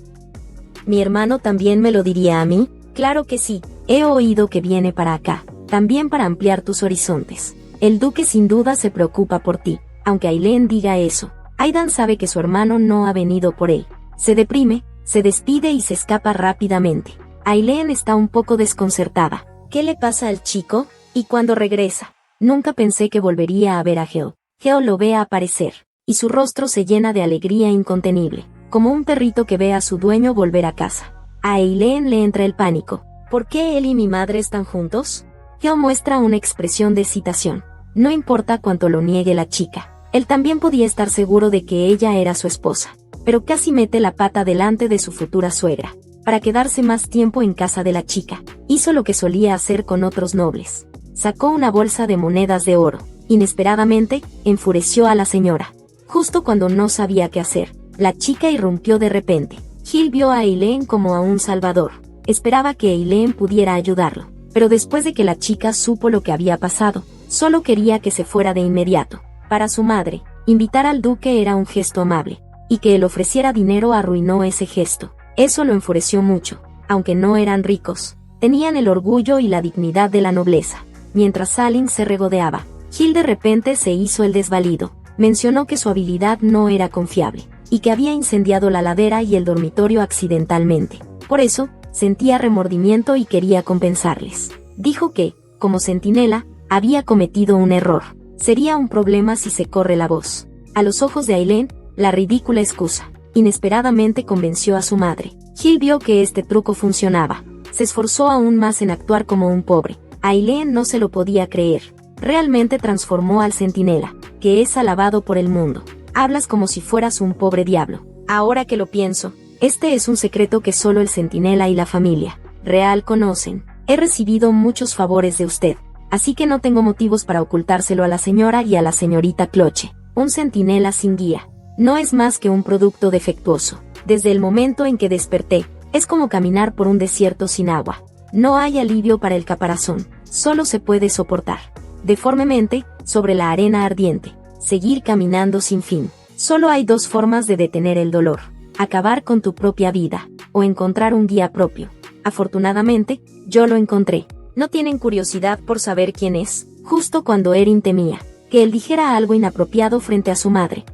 ¿Mi hermano también me lo diría a mí? Claro que sí. He oído que viene para acá, también para ampliar tus horizontes. El duque sin duda se preocupa por ti, aunque Ailén diga eso. Aidan sabe que su hermano no ha venido por él. Se deprime, se despide y se escapa rápidamente. Ailén está un poco desconcertada. ¿Qué le pasa al chico? ¿Y cuándo regresa? Nunca pensé que volvería a ver a Geo. Geo lo ve aparecer, y su rostro se llena de alegría incontenible, como un perrito que ve a su dueño volver a casa. A Ailén le entra el pánico. ¿Por qué él y mi madre están juntos? Geo muestra una expresión de excitación. No importa cuánto lo niegue la chica. Él también podía estar seguro de que ella era su esposa, pero casi mete la pata delante de su futura suegra. Para quedarse más tiempo en casa de la chica, hizo lo que solía hacer con otros nobles. Sacó una bolsa de monedas de oro. Inesperadamente, enfureció a la señora. Justo cuando no sabía qué hacer, la chica irrumpió de repente. Gil vio a Ailén como a un salvador. Esperaba que Ailén pudiera ayudarlo, pero después de que la chica supo lo que había pasado, solo quería que se fuera de inmediato. Para su madre, invitar al duque era un gesto amable, y que él ofreciera dinero arruinó ese gesto. Eso lo enfureció mucho. Aunque no eran ricos, tenían el orgullo y la dignidad de la nobleza. Mientras Salin se regodeaba, Gil de repente se hizo el desvalido. Mencionó que su habilidad no era confiable, y que había incendiado la ladera y el dormitorio accidentalmente. Por eso, sentía remordimiento y quería compensarles. Dijo que, como centinela, había cometido un error. Sería un problema si se corre la voz. A los ojos de Ailén, la ridícula excusa. Inesperadamente convenció a su madre. Gil vio que este truco funcionaba. Se esforzó aún más en actuar como un pobre. Ailén no se lo podía creer. Realmente transformó al centinela, que es alabado por el mundo. Hablas como si fueras un pobre diablo. Ahora que lo pienso, este es un secreto que solo el centinela y la familia real conocen. He recibido muchos favores de usted, así que no tengo motivos para ocultárselo a la señora y a la señorita Cloche. Un centinela sin guía no es más que un producto defectuoso. Desde el momento en que desperté, es como caminar por un desierto sin agua. No hay alivio para el caparazón, solo se puede soportar deformemente, sobre la arena ardiente, seguir caminando sin fin. Solo hay dos formas de detener el dolor: acabar con tu propia vida, o encontrar un guía propio. Afortunadamente, yo lo encontré. ¿No tienen curiosidad por saber quién es? Justo cuando Erin temía que él dijera algo inapropiado frente a su madre,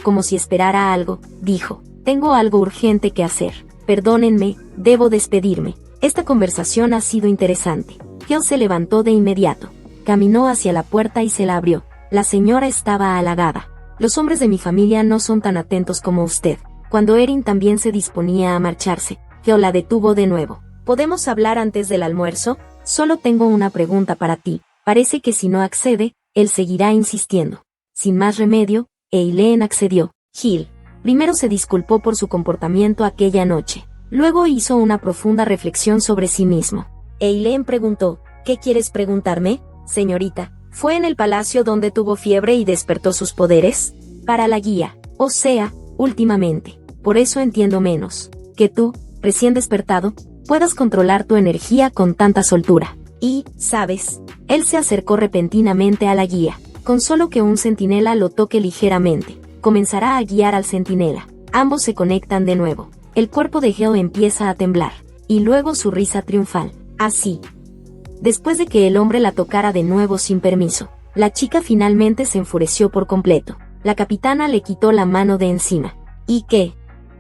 como si esperara algo, dijo: tengo algo urgente que hacer. Perdónenme, debo despedirme. Esta conversación ha sido interesante. Geo se levantó de inmediato. Caminó hacia la puerta y se la abrió. La señora estaba halagada. Los hombres de mi familia no son tan atentos como usted. Cuando Erin también se disponía a marcharse, Geo la detuvo de nuevo. ¿Podemos hablar antes del almuerzo? Solo tengo una pregunta para ti. Parece que si no accede, él seguirá insistiendo. Sin más remedio, Ailén accedió. Gil primero se disculpó por su comportamiento aquella noche. Luego hizo una profunda reflexión sobre sí mismo. Ailén preguntó: ¿qué quieres preguntarme, señorita? ¿Fue en el palacio donde tuvo fiebre y despertó sus poderes? Para la guía, o sea, últimamente. Por eso entiendo menos. Que tú, recién despertado, puedas controlar tu energía con tanta soltura. Y, ¿sabes? Él se acercó repentinamente a la guía. Con solo que un centinela lo toque ligeramente, comenzará a guiar al centinela. Ambos se conectan de nuevo. El cuerpo de Geo empieza a temblar, y luego su risa triunfal. Así. Después de que el hombre la tocara de nuevo sin permiso, la chica finalmente se enfureció por completo. La capitana le quitó la mano de encima. ¿Y qué?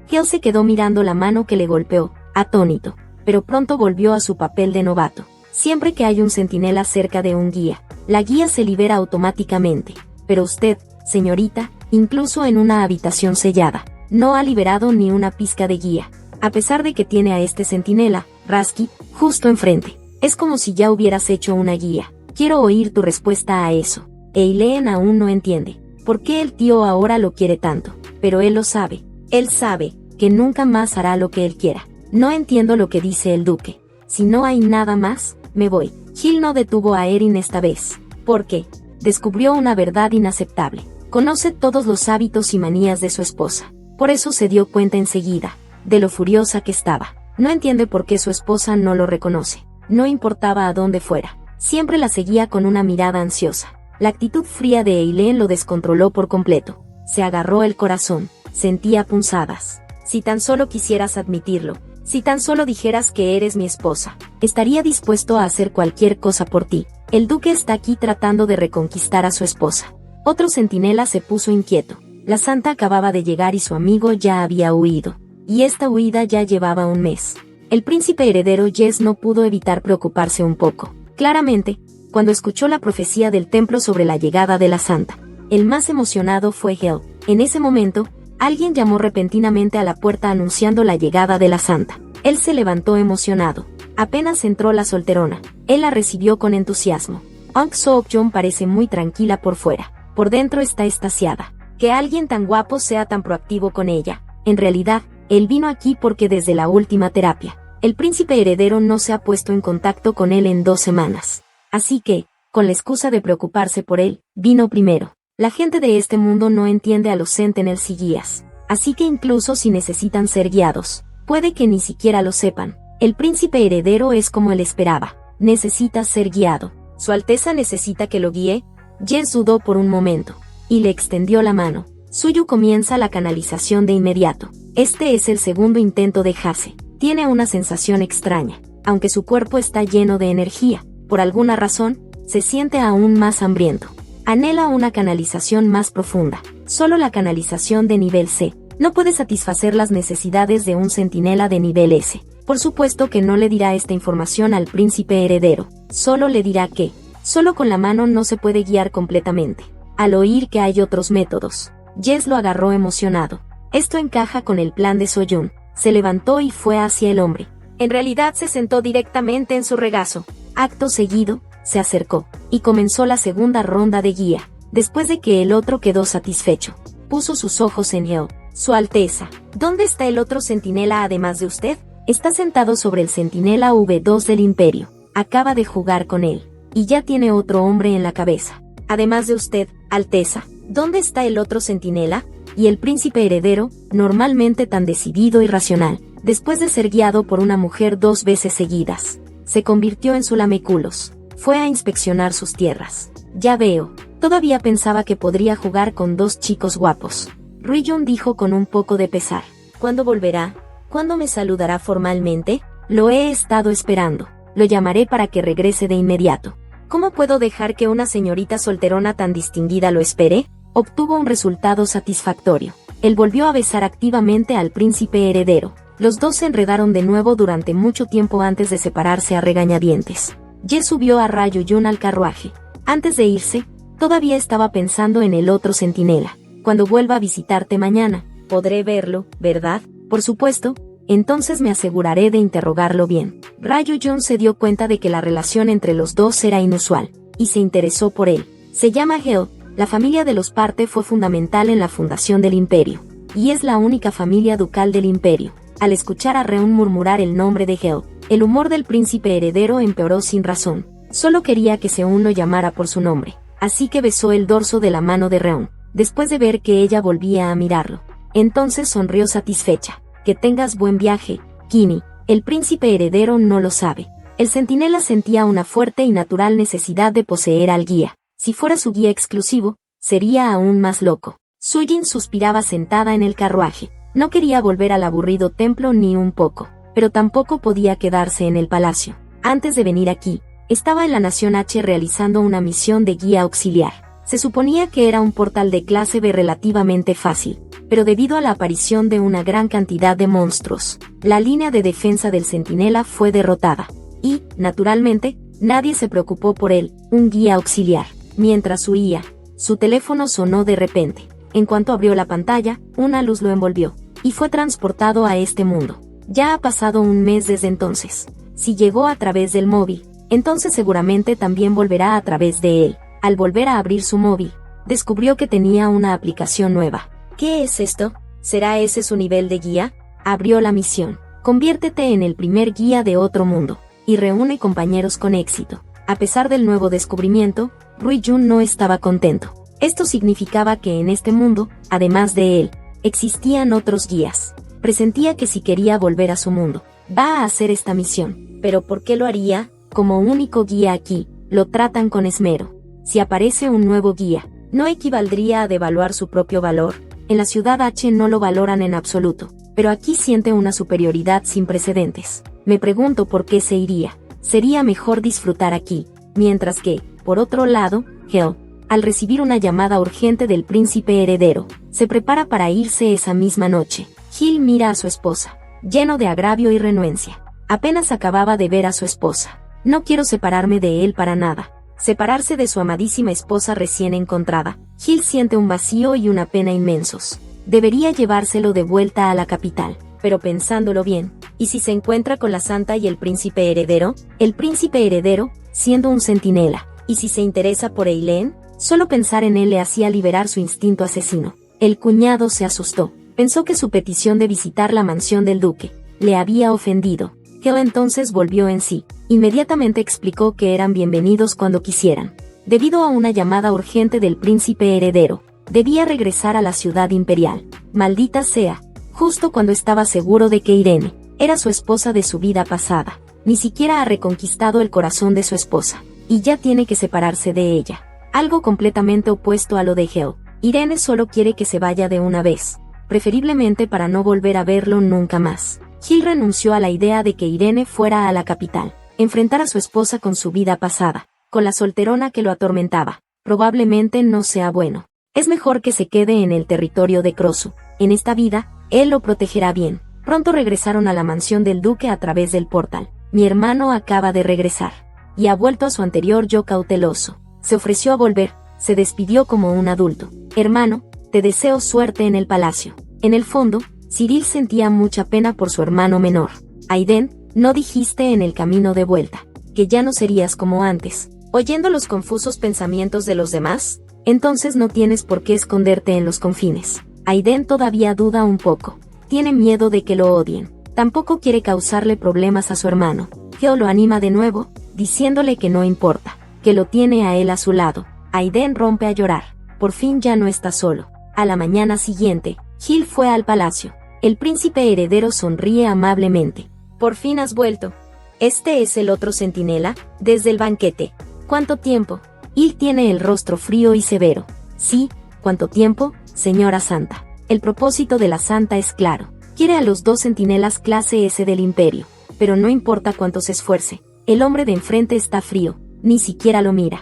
Geo se quedó mirando la mano que le golpeó, atónito, pero pronto volvió a su papel de novato. Siempre que hay un centinela cerca de un guía, la guía se libera automáticamente. Pero usted, señorita, incluso en una habitación sellada, no ha liberado ni una pizca de guía, a pesar de que tiene a este centinela, Rasky, justo enfrente. Es como si ya hubieras hecho una guía. Quiero oír tu respuesta a eso. Ailén aún no entiende por qué el tío ahora lo quiere tanto, pero él lo sabe. Él sabe que nunca más hará lo que él quiera. No entiendo lo que dice el duque. Si no hay nada más, me voy. Gil no detuvo a Erin esta vez. ¿Por qué? descubrió una verdad inaceptable. Conoce todos los hábitos y manías de su esposa. Por eso se dio cuenta enseguida de lo furiosa que estaba. No entiende por qué su esposa no lo reconoce. No importaba a dónde fuera. Siempre la seguía con una mirada ansiosa. La actitud fría de Eileen lo descontroló por completo. Se agarró el corazón. Sentía punzadas. Si tan solo quisieras admitirlo, si tan solo dijeras que eres mi esposa, estaría dispuesto a hacer cualquier cosa por ti. El duque está aquí tratando de reconquistar a su esposa. Otro centinela se puso inquieto. La santa acababa de llegar y su amigo ya había huido. Y esta huida ya llevaba un mes. El príncipe heredero Jess no pudo evitar preocuparse un poco. Claramente, cuando escuchó la profecía del templo sobre la llegada de la santa, el más emocionado fue Hel. En ese momento, alguien llamó repentinamente a la puerta anunciando la llegada de la santa. Él se levantó emocionado. Apenas entró la solterona. Él la recibió con entusiasmo. Aung Sook-yoon parece muy tranquila por fuera. Por dentro está extasiada. Que alguien tan guapo sea tan proactivo con ella. En realidad, él vino aquí porque desde la última terapia, el príncipe heredero no se ha puesto en contacto con él en 2 semanas. Así que, con la excusa de preocuparse por él, vino primero. La gente de este mundo no entiende a los sentinels y guías. Así que incluso si necesitan ser guiados, puede que ni siquiera lo sepan. El príncipe heredero es como él esperaba. Necesita ser guiado. ¿Su Alteza necesita que lo guíe? Jess dudó por un momento. Y le extendió la mano. Suyu comienza la canalización de inmediato. Este es el segundo intento de Hase. Tiene una sensación extraña. Aunque su cuerpo está lleno de energía, por alguna razón, se siente aún más hambriento. Anhela una canalización más profunda. Solo la canalización de nivel C no puede satisfacer las necesidades de un centinela de nivel S. Por supuesto que no le dirá esta información al príncipe heredero. Solo le dirá que, solo con la mano no se puede guiar completamente. Al oír que hay otros métodos, Jess lo agarró emocionado. Esto encaja con el plan de Soyun. Se levantó y fue hacia el hombre. En realidad se sentó directamente en su regazo. Acto seguido, se acercó, y comenzó la segunda ronda de guía. Después de que el otro quedó satisfecho, puso sus ojos en él. Su Alteza, ¿dónde está el otro centinela además de usted? Está sentado sobre el centinela V2 del Imperio. Acaba de jugar con él, y ya tiene otro hombre en la cabeza. Además de usted, Alteza, ¿dónde está el otro centinela? Y el príncipe heredero, normalmente tan decidido y racional, después de ser guiado por una mujer 2 veces seguidas, se convirtió en su lameculos. Fue a inspeccionar sus tierras. Ya veo, todavía pensaba que podría jugar con 2 chicos guapos. Ryujun dijo con un poco de pesar. ¿Cuándo volverá? ¿Cuándo me saludará formalmente? Lo he estado esperando. Lo llamaré para que regrese de inmediato. ¿Cómo puedo dejar que una señorita solterona tan distinguida lo espere? Obtuvo un resultado satisfactorio. Él volvió a besar activamente al príncipe heredero. Los dos se enredaron de nuevo durante mucho tiempo antes de separarse a regañadientes. Jess subió a Ryujun al carruaje. Antes de irse, todavía estaba pensando en el otro centinela. Cuando vuelva a visitarte mañana, podré verlo, ¿verdad? Por supuesto. Entonces me aseguraré de interrogarlo bien. Ryujun se dio cuenta de que la relación entre los dos era inusual, y se interesó por él. Se llama Hel. La familia de los Parte fue fundamental en la fundación del imperio, y es la única familia ducal del imperio. Al escuchar a Reun murmurar el nombre de Hel, el humor del príncipe heredero empeoró sin razón. Solo quería que Seun lo llamara por su nombre, así que besó el dorso de la mano de Reun, después de ver que ella volvía a mirarlo. Entonces sonrió satisfecha. Que tengas buen viaje, Kini. El príncipe heredero no lo sabe. El centinela sentía una fuerte y natural necesidad de poseer al guía. Si fuera su guía exclusivo, sería aún más loco. Sujin suspiraba sentada en el carruaje. No quería volver al aburrido templo ni un poco, pero tampoco podía quedarse en el palacio. Antes de venir aquí, estaba en la Nación H realizando una misión de guía auxiliar. Se suponía que era un portal de clase B relativamente fácil, pero debido a la aparición de una gran cantidad de monstruos, la línea de defensa del centinela fue derrotada. Y, naturalmente, nadie se preocupó por él, un guía auxiliar. Mientras huía, su teléfono sonó de repente. En cuanto abrió la pantalla, una luz lo envolvió, y fue transportado a este mundo. Ya ha pasado un mes desde entonces. Si llegó a través del móvil, entonces seguramente también volverá a través de él. Al volver a abrir su móvil, descubrió que tenía una aplicación nueva. ¿Qué es esto? ¿Será ese su nivel de guía? Abrió la misión. Conviértete en el primer guía de otro mundo, y reúne compañeros con éxito. A pesar del nuevo descubrimiento, Rui Jun no estaba contento. Esto significaba que en este mundo, además de él, existían otros guías. Presentía que si quería volver a su mundo, va a hacer esta misión. Pero ¿por qué lo haría? Como único guía aquí, lo tratan con esmero. Si aparece un nuevo guía, ¿no equivaldría a devaluar su propio valor? En la ciudad H no lo valoran en absoluto, pero aquí siente una superioridad sin precedentes. Me pregunto por qué se iría. Sería mejor disfrutar aquí, mientras que, por otro lado, Hel, al recibir una llamada urgente del príncipe heredero, se prepara para irse esa misma noche. Gil mira a su esposa, lleno de agravio y renuencia. Apenas acababa de ver a su esposa. No quiero separarme de él para nada. Separarse de su amadísima esposa recién encontrada. Gil siente un vacío y una pena inmensos. Debería llevárselo de vuelta a la capital, pero pensándolo bien, ¿y si se encuentra con la santa y el príncipe heredero? El príncipe heredero, siendo un centinela, ¿y si se interesa por Eileen? Solo pensar en él le hacía liberar su instinto asesino. El cuñado se asustó. Pensó que su petición de visitar la mansión del duque le había ofendido. Hel entonces volvió en sí. Inmediatamente explicó que eran bienvenidos cuando quisieran. Debido a una llamada urgente del príncipe heredero, debía regresar a la ciudad imperial. Maldita sea, justo cuando estaba seguro de que Irene era su esposa de su vida pasada. Ni siquiera ha reconquistado el corazón de su esposa, y ya tiene que separarse de ella. Algo completamente opuesto a lo de Hel. Irene solo quiere que se vaya de una vez, preferiblemente para no volver a verlo nunca más. Gil renunció a la idea de que Irene fuera a la capital, enfrentar a su esposa con su vida pasada, con la solterona que lo atormentaba. Probablemente no sea bueno. Es mejor que se quede en el territorio de Crosu. En esta vida, él lo protegerá bien. Pronto regresaron a la mansión del duque a través del portal. Mi hermano acaba de regresar. Y ha vuelto a su anterior yo cauteloso. Se ofreció a volver, se despidió como un adulto. Hermano, te deseo suerte en el palacio. En el fondo, Cyril sentía mucha pena por su hermano menor. Aiden, ¿no dijiste en el camino de vuelta que ya no serías como antes, oyendo los confusos pensamientos de los demás? Entonces no tienes por qué esconderte en los confines. Aiden todavía duda un poco. Tiene miedo de que lo odien. Tampoco quiere causarle problemas a su hermano. Geo lo anima de nuevo, diciéndole que no importa, que lo tiene a él a su lado. Aiden rompe a llorar. Por fin ya no está solo. A la mañana siguiente, Gil fue al palacio. El príncipe heredero sonríe amablemente. Por fin has vuelto. Este es el otro centinela, desde el banquete. ¿Cuánto tiempo? Gil tiene el rostro frío y severo. Sí, ¿cuánto tiempo, señora santa? El propósito de la santa es claro. Quiere a los dos centinelas clase S del imperio. Pero no importa cuánto se esfuerce. El hombre de enfrente está frío, ni siquiera lo mira.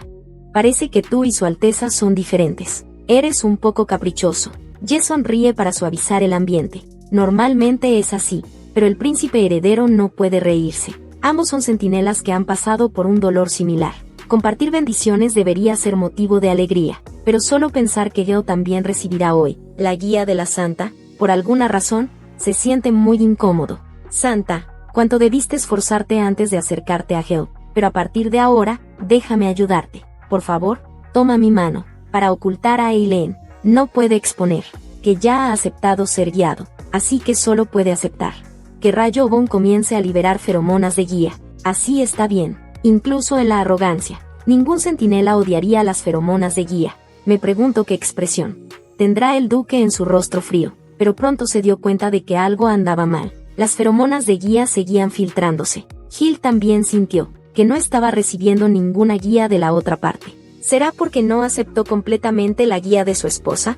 Parece que tú y su alteza son diferentes. Eres un poco caprichoso. Ye sonríe para suavizar el ambiente. Normalmente es así, pero el príncipe heredero no puede reírse. Ambos son centinelas que han pasado por un dolor similar. Compartir bendiciones debería ser motivo de alegría, pero solo pensar que Geo también recibirá hoy la guía de la santa, por alguna razón, se siente muy incómodo. Santa, cuánto debiste esforzarte antes de acercarte a Geo, pero a partir de ahora, déjame ayudarte. Por favor, toma mi mano, para ocultar a Eileen. No puede exponer que ya ha aceptado ser guiado, así que solo puede aceptar que Rayo Bon comience a liberar feromonas de guía. Así está bien, incluso en la arrogancia. Ningún centinela odiaría las feromonas de guía. Me pregunto qué expresión tendrá el duque en su rostro frío, pero pronto se dio cuenta de que algo andaba mal. Las feromonas de guía seguían filtrándose. Gil también sintió que no estaba recibiendo ninguna guía de la otra parte. ¿Será porque no aceptó completamente la guía de su esposa?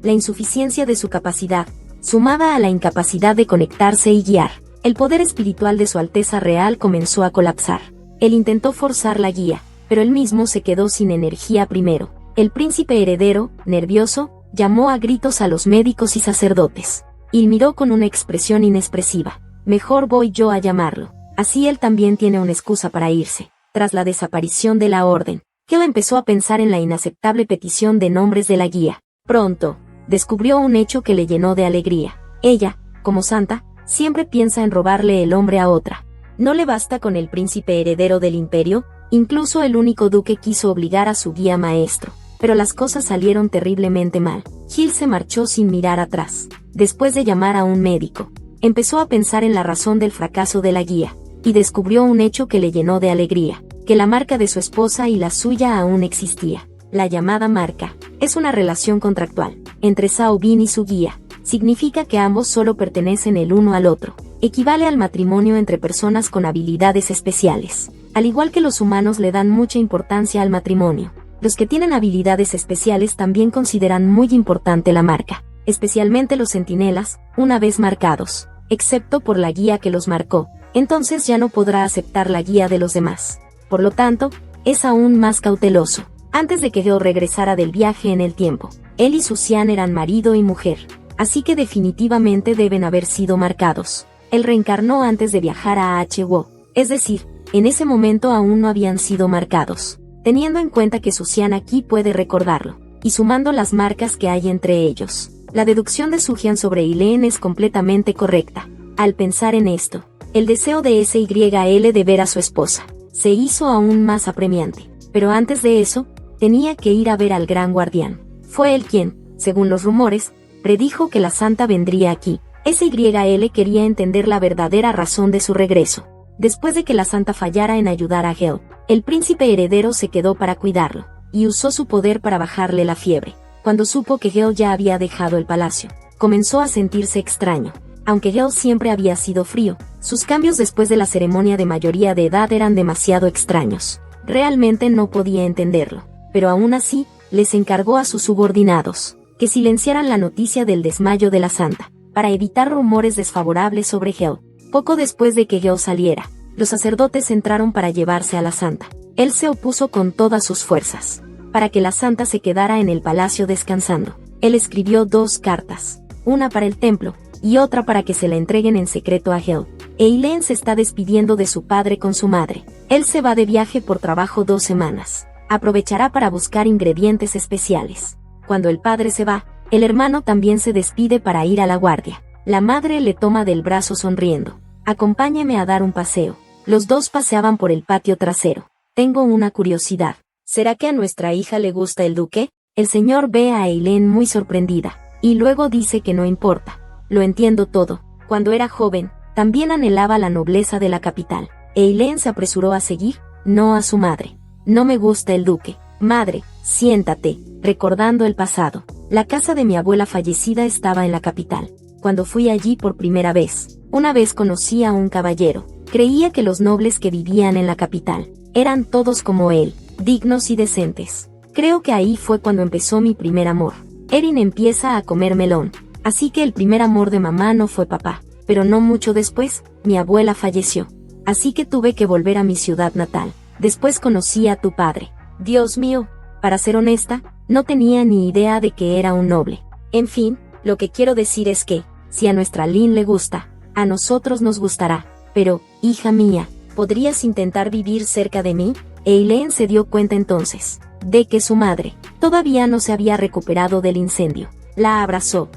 La insuficiencia de su capacidad, sumada a la incapacidad de conectarse y guiar, el poder espiritual de su Alteza Real comenzó a colapsar. Él intentó forzar la guía, pero él mismo se quedó sin energía primero. El príncipe heredero, nervioso, llamó a gritos a los médicos y sacerdotes. Y miró con una expresión inexpresiva. Mejor voy yo a llamarlo. Así él también tiene una excusa para irse. Tras la desaparición de la orden, Geo empezó a pensar en la inaceptable petición de nombres de la guía. Pronto, descubrió un hecho que le llenó de alegría. Ella, como santa, siempre piensa en robarle el hombre a otra. ¿No le basta con el príncipe heredero del imperio? Incluso el único duque quiso obligar a su guía maestro. Pero las cosas salieron terriblemente mal. Gil se marchó sin mirar atrás. Después de llamar a un médico, empezó a pensar en la razón del fracaso de la guía, y descubrió un hecho que le llenó de alegría. que la marca de su esposa y la suya aún existía. La llamada marca es una relación contractual entre Zhao Bin y su guía. Significa que ambos solo pertenecen el uno al otro. Equivale al matrimonio entre personas con habilidades especiales. Al igual que los humanos le dan mucha importancia al matrimonio, los que tienen habilidades especiales también consideran muy importante la marca, especialmente los centinelas, una vez marcados, excepto por la guía que los marcó, entonces ya no podrá aceptar la guía de los demás. Por lo tanto, es aún más cauteloso. Antes de que Geo regresara del viaje en el tiempo, él y Suxian eran marido y mujer, así que definitivamente deben haber sido marcados. Él reencarnó antes de viajar a H-Wo, es decir, en ese momento aún no habían sido marcados. Teniendo en cuenta que Suxian aquí puede recordarlo, y sumando las marcas que hay entre ellos, la deducción de Suxian sobre Eileen es completamente correcta. Al pensar en esto, el deseo de SYL de ver a su esposa se hizo aún más apremiante, pero antes de eso, tenía que ir a ver al Gran Guardián. Fue él quien, según los rumores, predijo que la Santa vendría aquí. SYL quería entender la verdadera razón de su regreso. Después de que la Santa fallara en ayudar a Geo, el príncipe heredero se quedó para cuidarlo, y usó su poder para bajarle la fiebre. Cuando supo que Geo ya había dejado el palacio, comenzó a sentirse extraño. Aunque Geo siempre había sido frío, sus cambios después de la ceremonia de mayoría de edad eran demasiado extraños. Realmente no podía entenderlo, pero aún así, les encargó a sus subordinados que silenciaran la noticia del desmayo de la Santa, para evitar rumores desfavorables sobre Geo. Poco después de que Geo saliera, los sacerdotes entraron para llevarse a la Santa. Él se opuso con todas sus fuerzas, para que la Santa se quedara en el palacio descansando. Él escribió 2 cartas, una para el templo, y otra para que se la entreguen en secreto a Geo. Eileen se está despidiendo de su padre con su madre. Él se va de viaje por trabajo 2 semanas. Aprovechará para buscar ingredientes especiales. Cuando el padre se va, el hermano también se despide para ir a la guardia. La madre le toma del brazo sonriendo. Acompáñeme a dar un paseo. Los dos paseaban por el patio trasero. Tengo una curiosidad. ¿Será que a nuestra hija le gusta el duque? El señor ve a Eileen muy sorprendida, y luego dice que no importa. Lo entiendo todo. Cuando era joven, también anhelaba la nobleza de la capital. Eileen se apresuró a seguir, no a su madre. No me gusta el duque. Madre, siéntate. Recordando el pasado. La casa de mi abuela fallecida estaba en la capital. Cuando fui allí por primera vez, una vez conocí a un caballero. Creía que los nobles que vivían en la capital eran todos como él, dignos y decentes. Creo que ahí fue cuando empezó mi primer amor. Erin empieza a comer melón. Así que el primer amor de mamá no fue papá. Pero no mucho después, mi abuela falleció. Así que tuve que volver a mi ciudad natal. Después conocí a tu padre. Dios mío, para ser honesta, no tenía ni idea de que era un noble. En fin, lo que quiero decir es que, si a nuestra Lynn le gusta, a nosotros nos gustará. Pero, hija mía, ¿podrías intentar vivir cerca de mí? Eileen se dio cuenta entonces de que su madre todavía no se había recuperado del incendio. La abrazó.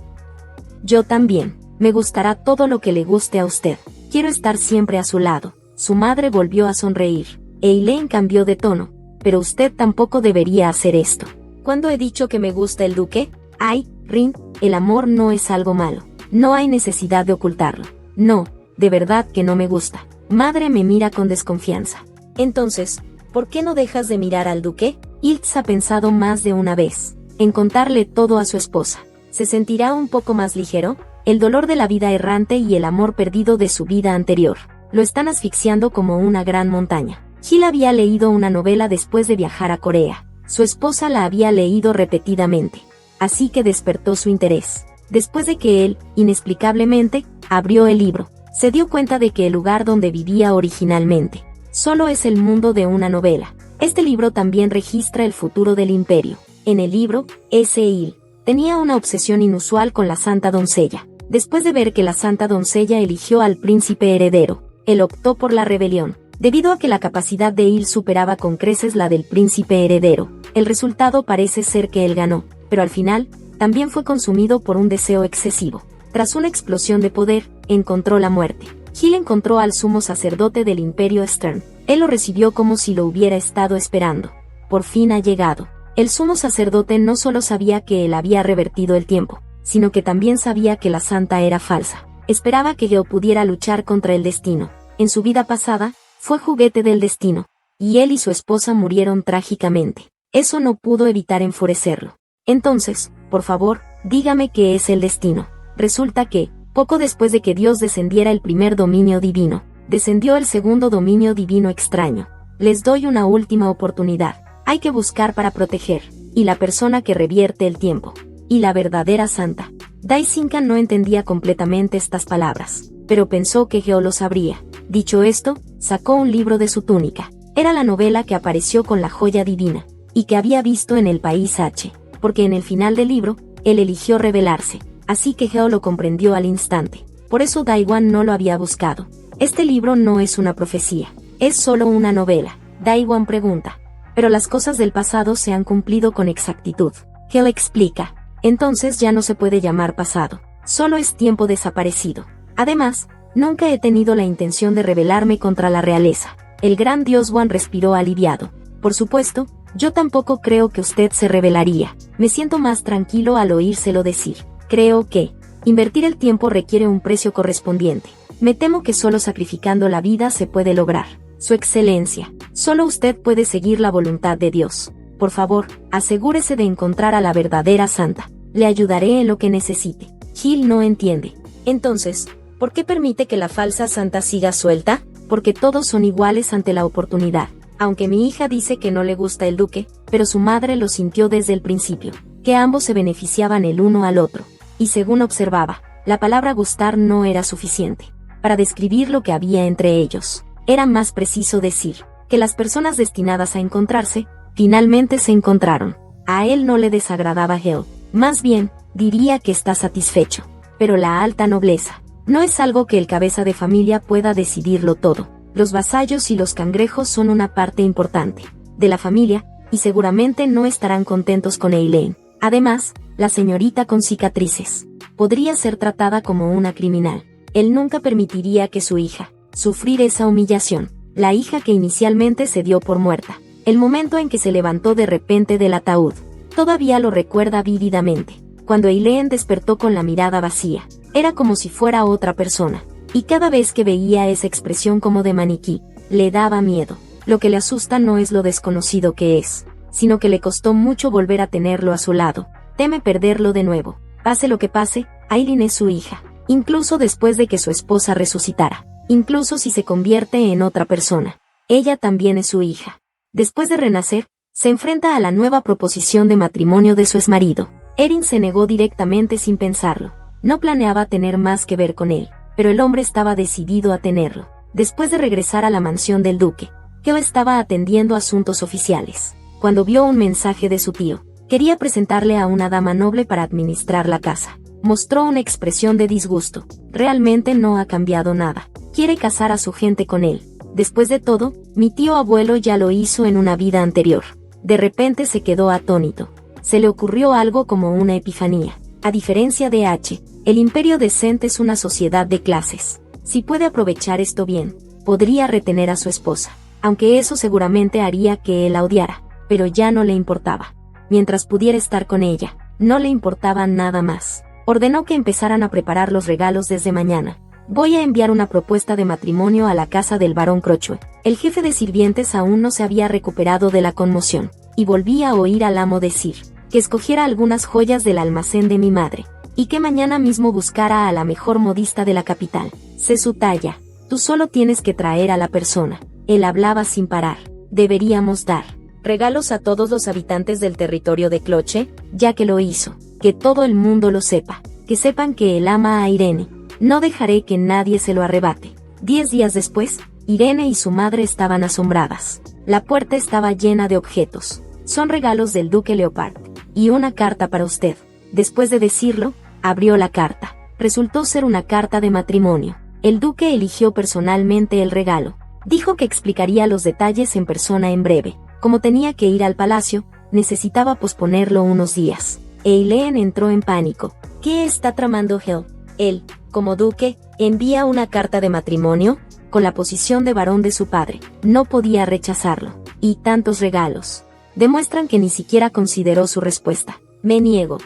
Yo también. Me gustará todo lo que le guste a usted. Quiero estar siempre a su lado. Su madre volvió a sonreír. Eileen cambió de tono. Pero usted tampoco debería hacer esto. ¿Cuándo he dicho que me gusta el duque? Ay, Rin, el amor no es algo malo. No hay necesidad de ocultarlo. No, de verdad que no me gusta. Madre me mira con desconfianza. Entonces, ¿por qué no dejas de mirar al duque? Iltz ha pensado más de una vez en contarle todo a su esposa. ¿Se sentirá un poco más ligero? El dolor de la vida errante y el amor perdido de su vida anterior lo están asfixiando como una gran montaña. Gil había leído una novela después de viajar a Corea. Su esposa la había leído repetidamente, así que despertó su interés. Después de que él, inexplicablemente, abrió el libro, se dio cuenta de que el lugar donde vivía originalmente solo es el mundo de una novela. Este libro también registra el futuro del imperio. En el libro, S.I.L. tenía una obsesión inusual con la Santa Doncella. Después de ver que la Santa Doncella eligió al príncipe heredero, él optó por la rebelión. Debido a que la capacidad de Il superaba con creces la del príncipe heredero, el resultado parece ser que él ganó, pero al final, también fue consumido por un deseo excesivo. Tras una explosión de poder, encontró la muerte. Gil encontró al sumo sacerdote del Imperio Stern. Él lo recibió como si lo hubiera estado esperando. Por fin ha llegado. El sumo sacerdote no solo sabía que él había revertido el tiempo, sino que también sabía que la santa era falsa. Esperaba que Geo pudiera luchar contra el destino. En su vida pasada, fue juguete del destino, y él y su esposa murieron trágicamente. Eso no pudo evitar enfurecerlo. Entonces, por favor, dígame qué es el destino. Resulta que, poco después de que Dios descendiera el primer dominio divino, descendió el segundo dominio divino extraño. Les doy una última oportunidad. Hay que buscar para proteger, y la persona que revierte el tiempo, y la verdadera santa. Daisinka no entendía completamente estas palabras, pero pensó que Geo lo sabría. Dicho esto, sacó un libro de su túnica. Era la novela que apareció con la joya divina, y que había visto en el país H, porque en el final del libro, él eligió revelarse, así que Geo lo comprendió al instante. Por eso Daiwan no lo había buscado. Este libro no es una profecía, es solo una novela. Daiwan pregunta. Pero las cosas del pasado se han cumplido con exactitud. Geo explica. Entonces ya no se puede llamar pasado, solo es tiempo desaparecido. Además, nunca he tenido la intención de rebelarme contra la realeza. El gran dios Wan respiró aliviado. Por supuesto, yo tampoco creo que usted se rebelaría. Me siento más tranquilo al oírselo decir. Creo que invertir el tiempo requiere un precio correspondiente. Me temo que solo sacrificando la vida se puede lograr. Su excelencia, solo usted puede seguir la voluntad de Dios. Por favor, asegúrese de encontrar a la verdadera santa. Le ayudaré en lo que necesite. Gil no entiende. Entonces, ¿por qué permite que la falsa santa siga suelta? Porque todos son iguales ante la oportunidad. Aunque mi hija dice que no le gusta el duque, pero su madre lo sintió desde el principio, que ambos se beneficiaban el uno al otro. Y según observaba, la palabra gustar no era suficiente para describir lo que había entre ellos. Era más preciso decir que las personas destinadas a encontrarse, finalmente se encontraron. A él no le desagradaba Geo, más bien, diría que está satisfecho. Pero la alta nobleza no es algo que el cabeza de familia pueda decidirlo todo. Los vasallos y los cangrejos son una parte importante de la familia, y seguramente no estarán contentos con Eileen. Además, la señorita con cicatrices podría ser tratada como una criminal. Él nunca permitiría que su hija sufrir esa humillación. La hija que inicialmente se dio por muerta. El momento en que se levantó de repente del ataúd. Todavía lo recuerda vívidamente. Cuando Eileen despertó con la mirada vacía. Era como si fuera otra persona. Y cada vez que veía esa expresión como de maniquí, le daba miedo. Lo que le asusta no es lo desconocido que es, sino que le costó mucho volver a tenerlo a su lado. Teme perderlo de nuevo. Pase lo que pase, Eileen es su hija. Incluso después de que su esposa resucitara. Incluso si se convierte en otra persona. Ella también es su hija. Después de renacer, se enfrenta a la nueva proposición de matrimonio de su exmarido. Erin se negó directamente sin pensarlo. No planeaba tener más que ver con él, pero el hombre estaba decidido a tenerlo. Después de regresar a la mansión del duque, Geo estaba atendiendo asuntos oficiales, cuando vio un mensaje de su tío. Quería presentarle a una dama noble para administrar la casa. Mostró una expresión de disgusto. Realmente no ha cambiado nada. Quiere casar a su gente con él. Después de todo, mi tío abuelo ya lo hizo en una vida anterior. De repente se quedó atónito. Se le ocurrió algo como una epifanía. A diferencia de H, el Imperio Decente es una sociedad de clases. Si puede aprovechar esto bien, podría retener a su esposa. Aunque eso seguramente haría que él la odiara. Pero ya no le importaba. Mientras pudiera estar con ella, no le importaba nada más. Ordenó que empezaran a preparar los regalos desde mañana. Voy a enviar una propuesta de matrimonio a la casa del barón Crochue. El jefe de sirvientes aún no se había recuperado de la conmoción, y volvía a oír al amo decir que escogiera algunas joyas del almacén de mi madre, y que mañana mismo buscara a la mejor modista de la capital. Sé su talla. Tú solo tienes que traer a la persona. Él hablaba sin parar. Deberíamos dar regalos a todos los habitantes del territorio de Cloche, ya que lo hizo. Que todo el mundo lo sepa. Que sepan que él ama a Irene. No dejaré que nadie se lo arrebate. 10 días después, Irene y su madre estaban asombradas. La puerta estaba llena de objetos. Son regalos del duque Leopard. Y una carta para usted. Después de decirlo, abrió la carta. Resultó ser una carta de matrimonio. El duque eligió personalmente el regalo. Dijo que explicaría los detalles en persona en breve. Como tenía que ir al palacio, necesitaba posponerlo unos días. Eileen entró en pánico. ¿Qué está tramando Gel? Él, como duque, envía una carta de matrimonio, con la posición de varón de su padre. No podía rechazarlo. Y tantos regalos. Demuestran que ni siquiera consideró su respuesta. Me niego.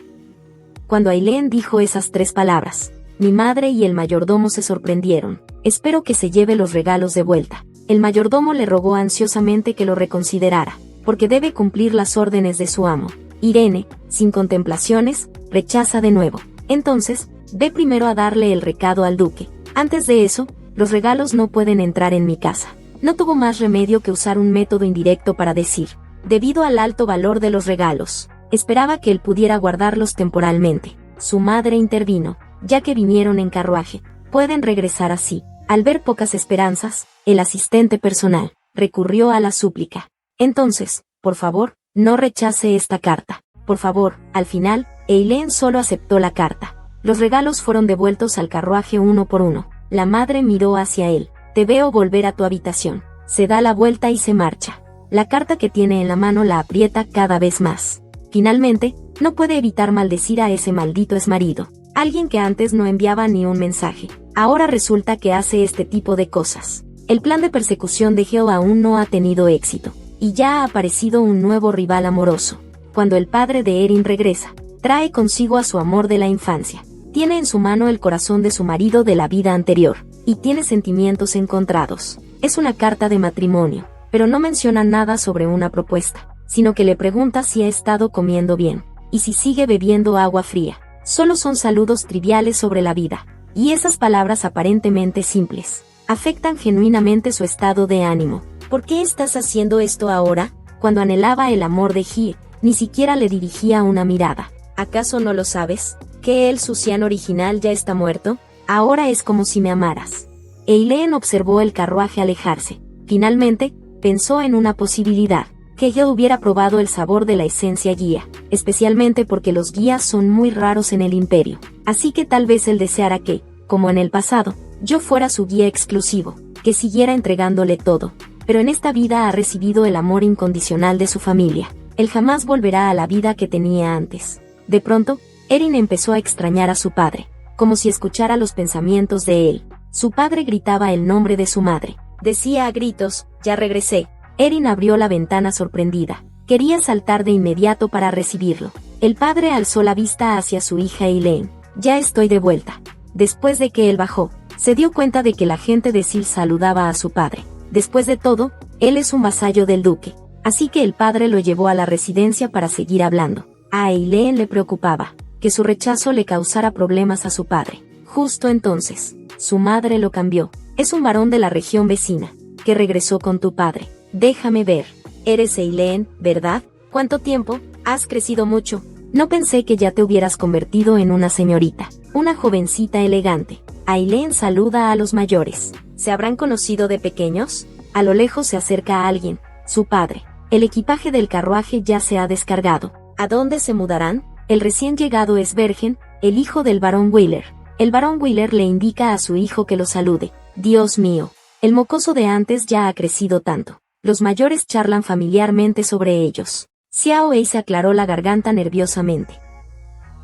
Cuando Eileen dijo esas 3 palabras, mi madre y el mayordomo se sorprendieron. Espero que se lleve los regalos de vuelta. El mayordomo le rogó ansiosamente que lo reconsiderara, porque debe cumplir las órdenes de su amo. Irene, sin contemplaciones, rechaza de nuevo. Entonces, ve primero a darle el recado al duque. Antes de eso, los regalos no pueden entrar en mi casa. No tuvo más remedio que usar un método indirecto para decir, debido al alto valor de los regalos, esperaba que él pudiera guardarlos temporalmente. Su madre intervino, ya que vinieron en carruaje. Pueden regresar así. Al ver pocas esperanzas, el asistente personal recurrió a la súplica. Entonces, por favor, no rechace esta carta. Por favor. Al final, Eileen solo aceptó la carta. Los regalos fueron devueltos al carruaje uno por uno. La madre miró hacia él. Te veo volver a tu habitación. Se da la vuelta y se marcha. La carta que tiene en la mano la aprieta cada vez más. Finalmente, no puede evitar maldecir a ese maldito exmarido. Alguien que antes no enviaba ni un mensaje. Ahora resulta que hace este tipo de cosas. El plan de persecución de Geo aún no ha tenido éxito. Y ya ha aparecido un nuevo rival amoroso. Cuando el padre de Erin regresa, trae consigo a su amor de la infancia. Tiene en su mano el corazón de su marido de la vida anterior. Y tiene sentimientos encontrados. Es una carta de matrimonio, pero no menciona nada sobre una propuesta, sino que le pregunta si ha estado comiendo bien, y si sigue bebiendo agua fría. Solo son saludos triviales sobre la vida, y esas palabras aparentemente simples, afectan genuinamente su estado de ánimo. ¿Por qué estás haciendo esto ahora? Cuando anhelaba el amor de Hye, ni siquiera le dirigía una mirada. ¿Acaso no lo sabes? ¿Que el Susian original ya está muerto? Ahora es como si me amaras. Eileen observó el carruaje alejarse. Finalmente, pensó en una posibilidad, que yo hubiera probado el sabor de la esencia guía, especialmente porque los guías son muy raros en el imperio. Así que tal vez él deseara que, como en el pasado, yo fuera su guía exclusivo, que siguiera entregándole todo. Pero en esta vida ha recibido el amor incondicional de su familia. Él jamás volverá a la vida que tenía antes. De pronto, Erin empezó a extrañar a su padre, como si escuchara los pensamientos de él. Su padre gritaba el nombre de su madre. Decía a gritos, ya regresé. Erin abrió la ventana sorprendida. Quería saltar de inmediato para recibirlo. El padre alzó la vista hacia su hija Eileen. Ya estoy de vuelta. Después de que él bajó, se dio cuenta de que la gente de Sil saludaba a su padre. Después de todo, él es un vasallo del duque. Así que el padre lo llevó a la residencia para seguir hablando. A Eileen le preocupaba que su rechazo le causara problemas a su padre. Justo entonces, su madre lo cambió. Es un varón de la región vecina, que regresó con tu padre. Déjame ver. Eres Eileen, ¿verdad? ¿Cuánto tiempo? Has crecido mucho. No pensé que ya te hubieras convertido en una señorita, una jovencita elegante. Eileen saluda a los mayores. ¿Se habrán conocido de pequeños? A lo lejos se acerca a alguien, su padre. El equipaje del carruaje ya se ha descargado. ¿A dónde se mudarán? El recién llegado es Bergen, el hijo del barón Wheeler. El barón Wheeler le indica a su hijo que lo salude. Dios mío, el mocoso de antes ya ha crecido tanto. Los mayores charlan familiarmente sobre ellos. Xiao Wei se aclaró la garganta nerviosamente.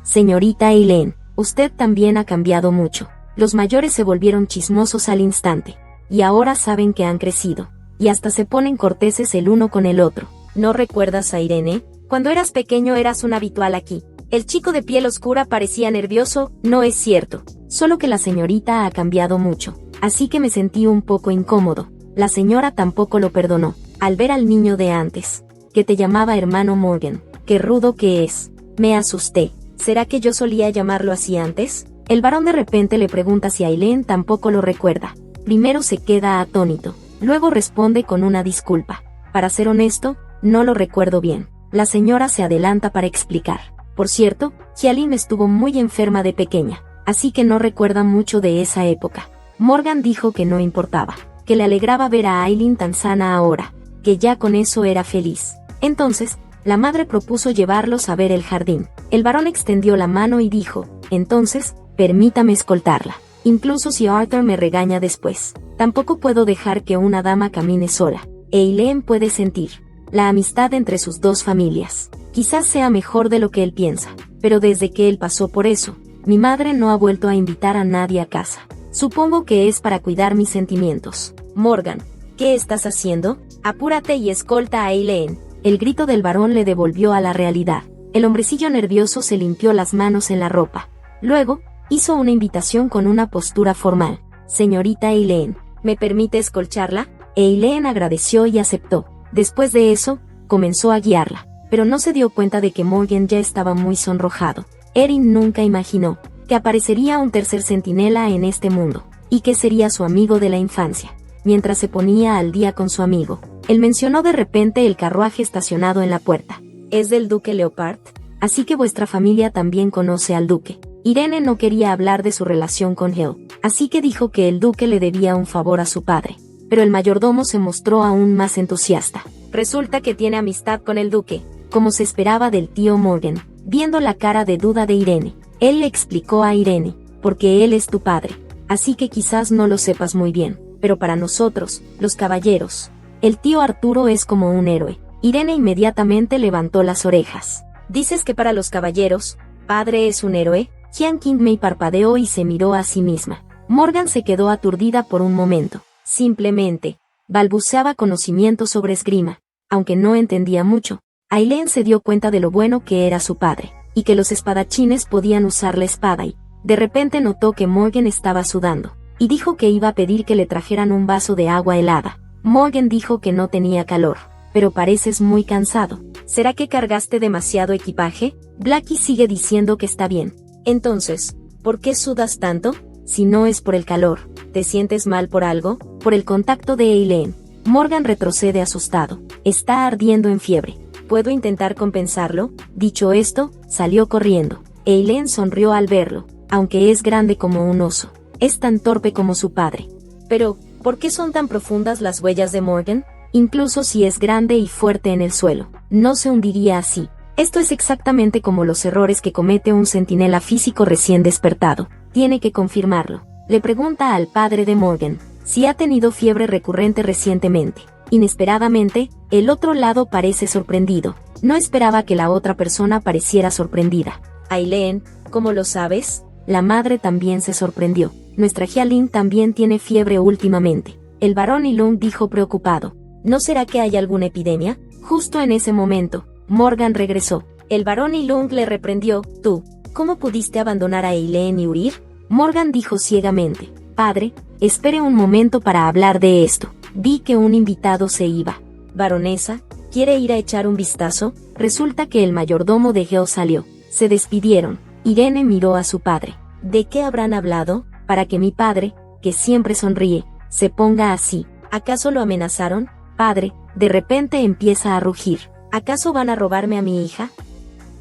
Señorita Eileen, usted también ha cambiado mucho. Los mayores se volvieron chismosos al instante. Y ahora saben que han crecido. Y hasta se ponen corteses el uno con el otro. ¿No recuerdas a Irene? Cuando eras pequeño eras un habitual aquí. El chico de piel oscura parecía nervioso. No es cierto. Solo que la señorita ha cambiado mucho. Así que me sentí un poco incómodo. La señora tampoco lo perdonó, al ver al niño de antes, que te llamaba hermano Morgan. Qué rudo que es. Me asusté. ¿Será que yo solía llamarlo así antes? El varón de repente le pregunta si Eileen tampoco lo recuerda. Primero se queda atónito, luego responde con una disculpa. Para ser honesto, no lo recuerdo bien. La señora se adelanta para explicar. Por cierto, Hyaline estuvo muy enferma de pequeña, así que no recuerda mucho de esa época. Morgan dijo que no importaba, que le alegraba ver a Eileen tan sana ahora, que ya con eso era feliz. Entonces, la madre propuso llevarlos a ver el jardín. El varón extendió la mano y dijo, entonces, permítame escoltarla. Incluso si Arthur me regaña después, tampoco puedo dejar que una dama camine sola. Eileen puede sentir la amistad entre sus dos familias. Quizás sea mejor de lo que él piensa, pero desde que él pasó por eso, mi madre no ha vuelto a invitar a nadie a casa. Supongo que es para cuidar mis sentimientos. Morgan, ¿qué estás haciendo? Apúrate y escolta a Eileen. El grito del varón le devolvió a la realidad. El hombrecillo nervioso se limpió las manos en la ropa. Luego, hizo una invitación con una postura formal. Señorita Eileen, ¿me permite escolcharla? Eileen agradeció y aceptó. Después de eso, comenzó a guiarla, pero no se dio cuenta de que Morgan ya estaba muy sonrojado. Erin nunca imaginó que aparecería un tercer centinela en este mundo, y que sería su amigo de la infancia. Mientras se ponía al día con su amigo, él mencionó de repente el carruaje estacionado en la puerta. ¿Es del duque Leopard? Así que vuestra familia también conoce al duque. Irene no quería hablar de su relación con Hill, así que dijo que el duque le debía un favor a su padre. Pero el mayordomo se mostró aún más entusiasta. Resulta que tiene amistad con el duque, como se esperaba del tío Morgan. Viendo la cara de duda de Irene, él le explicó a Irene, porque él es tu padre, así que quizás no lo sepas muy bien, pero para nosotros, los caballeros, el tío Arturo es como un héroe. Irene inmediatamente levantó las orejas. ¿Dices que para los caballeros, padre es un héroe? Jian Qingmei parpadeó y se miró a sí misma. Morgan se quedó aturdida por un momento. Simplemente, balbuceaba conocimiento sobre esgrima, aunque no entendía mucho. Eileen se dio cuenta de lo bueno que era su padre, y que los espadachines podían usar la espada y, de repente notó que Morgan estaba sudando, y dijo que iba a pedir que le trajeran un vaso de agua helada. Morgan dijo que no tenía calor. Pero pareces muy cansado. ¿Será que cargaste demasiado equipaje? Blackie sigue diciendo que está bien. Entonces, ¿por qué sudas tanto? Si no es por el calor, ¿te sientes mal por algo? Por el contacto de Eileen. Morgan retrocede asustado. Está ardiendo en fiebre. ¿Puedo intentar compensarlo? Dicho esto, salió corriendo. Eileen sonrió al verlo, aunque es grande como un oso. Es tan torpe como su padre. Pero, ¿por qué son tan profundas las huellas de Morgan? Incluso si es grande y fuerte en el suelo, no se hundiría así. Esto es exactamente como los errores que comete un centinela físico recién despertado. Tiene que confirmarlo. Le pregunta al padre de Morgan si ha tenido fiebre recurrente recientemente. Inesperadamente, el otro lado parece sorprendido. No esperaba que la otra persona pareciera sorprendida. Eileen, ¿cómo lo sabes? La madre también se sorprendió. Nuestra Jialin también tiene fiebre últimamente. El barón Ilung dijo preocupado. ¿No será que hay alguna epidemia? Justo en ese momento, Morgan regresó. El barón Ilung le reprendió. Tú, ¿cómo pudiste abandonar a Eileen y huir? Morgan dijo ciegamente. Padre, espere un momento para hablar de esto. Vi que un invitado se iba. Baronesa, ¿quiere ir a echar un vistazo? Resulta que el mayordomo de Geo salió. Se despidieron. Irene miró a su padre. ¿De qué habrán hablado? Para que mi padre, que siempre sonríe, se ponga así. ¿Acaso lo amenazaron? Padre, de repente empieza a rugir. ¿Acaso van a robarme a mi hija?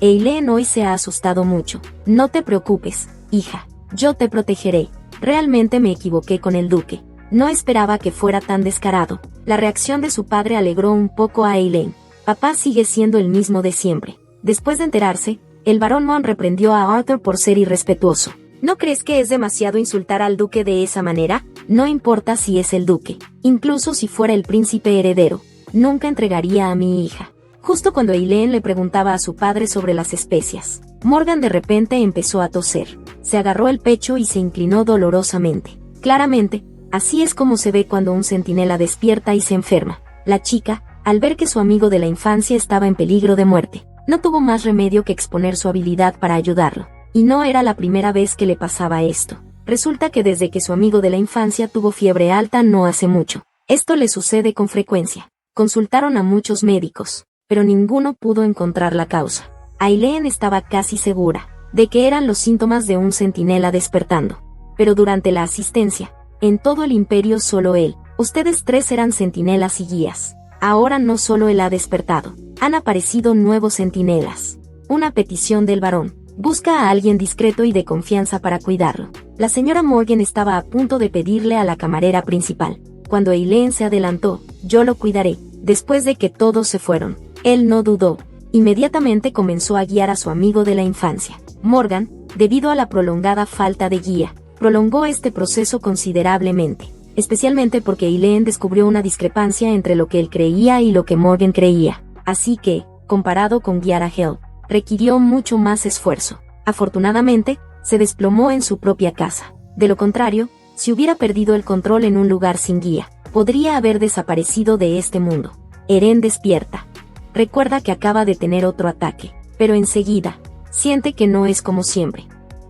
Eileen hoy se ha asustado mucho. No te preocupes, hija. Yo te protegeré. Realmente me equivoqué con el duque. No esperaba que fuera tan descarado. La reacción de su padre alegró un poco a Eileen. Papá sigue siendo el mismo de siempre. Después de enterarse, el barón Mon reprendió a Arthur por ser irrespetuoso. ¿No crees que es demasiado insultar al duque de esa manera? No importa si es el duque. Incluso si fuera el príncipe heredero, nunca entregaría a mi hija. Justo cuando Eileen le preguntaba a su padre sobre las especias, Morgan de repente empezó a toser. Se agarró el pecho y se inclinó dolorosamente. Claramente, así es como se ve cuando un centinela despierta y se enferma. La chica, al ver que su amigo de la infancia estaba en peligro de muerte, no tuvo más remedio que exponer su habilidad para ayudarlo. Y no era la primera vez que le pasaba esto. Resulta que desde que su amigo de la infancia tuvo fiebre alta no hace mucho. Esto le sucede con frecuencia. Consultaron a muchos médicos, pero ninguno pudo encontrar la causa. Eileen estaba casi segura de que eran los síntomas de un centinela despertando. Pero durante la asistencia, en todo el imperio solo él, ustedes tres eran centinelas y guías. Ahora no solo él ha despertado, han aparecido nuevos centinelas. Una petición del barón. Busca a alguien discreto y de confianza para cuidarlo. La señora Morgan estaba a punto de pedirle a la camarera principal. Cuando Eileen se adelantó, yo lo cuidaré. Después de que todos se fueron, él no dudó. Inmediatamente comenzó a guiar a su amigo de la infancia. Morgan, debido a la prolongada falta de guía, prolongó este proceso considerablemente. Especialmente porque Eileen descubrió una discrepancia entre lo que él creía y lo que Morgan creía. Así que, comparado con guiar a Hel, requirió mucho más esfuerzo. Afortunadamente, se desplomó en su propia casa. De lo contrario, si hubiera perdido el control en un lugar sin guía, podría haber desaparecido de este mundo. Eren despierta. Recuerda que acaba de tener otro ataque, pero enseguida, siente que no es como siempre.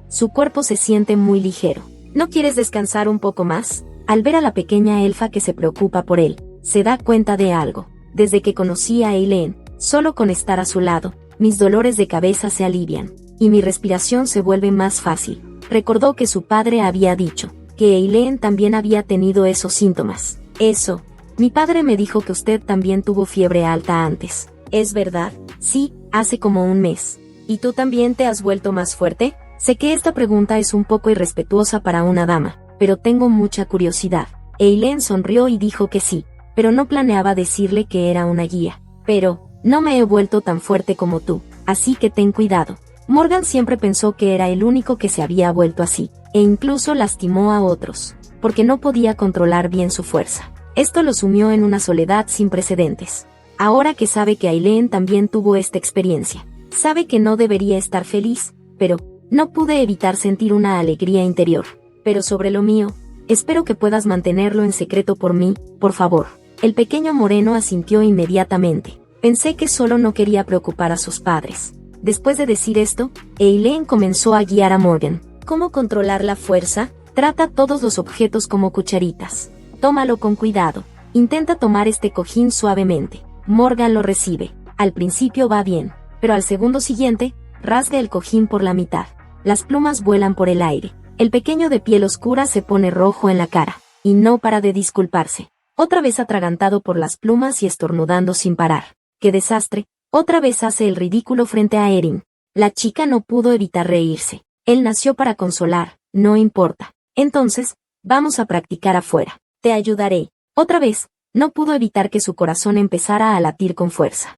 Su cuerpo se siente muy ligero. ¿No quieres descansar un poco más? Al ver a la pequeña elfa que se preocupa por él, se da cuenta de algo. Desde que conocí a Eileen, solo con estar a su lado, mis dolores de cabeza se alivian, y mi respiración se vuelve más fácil. Recordó que su padre había dicho que Eileen también había tenido esos síntomas. Eso. Mi padre me dijo que usted también tuvo fiebre alta antes. ¿Es verdad? Sí, hace como un mes. ¿Y tú también te has vuelto más fuerte? Sé que esta pregunta es un poco irrespetuosa para una dama, pero tengo mucha curiosidad. Eileen sonrió y dijo que sí, pero no planeaba decirle que era una guía. Pero, no me he vuelto tan fuerte como tú, así que ten cuidado. Morgan siempre pensó que era el único que se había vuelto así, e incluso lastimó a otros, porque no podía controlar bien su fuerza. Esto lo sumió en una soledad sin precedentes. Ahora que sabe que Eileen también tuvo esta experiencia, sabe que no debería estar feliz, pero no pude evitar sentir una alegría interior. Pero sobre lo mío, espero que puedas mantenerlo en secreto por mí, por favor. El pequeño moreno asintió inmediatamente. Pensé que solo no quería preocupar a sus padres. Después de decir esto, Eileen comenzó a guiar a Morgan. ¿Cómo controlar la fuerza? Trata todos los objetos como cucharitas. Tómalo con cuidado. Intenta tomar este cojín suavemente. Morgan lo recibe. Al principio va bien, pero al segundo siguiente, rasga el cojín por la mitad. Las plumas vuelan por el aire. El pequeño de piel oscura se pone rojo en la cara, y no para de disculparse. Otra vez atragantado por las plumas y estornudando sin parar. ¡Qué desastre! Otra vez hace el ridículo frente a Erin. La chica no pudo evitar reírse. Él nació para consolar, no importa. Entonces, vamos a practicar afuera. Te ayudaré. Otra vez, no pudo evitar que su corazón empezara a latir con fuerza.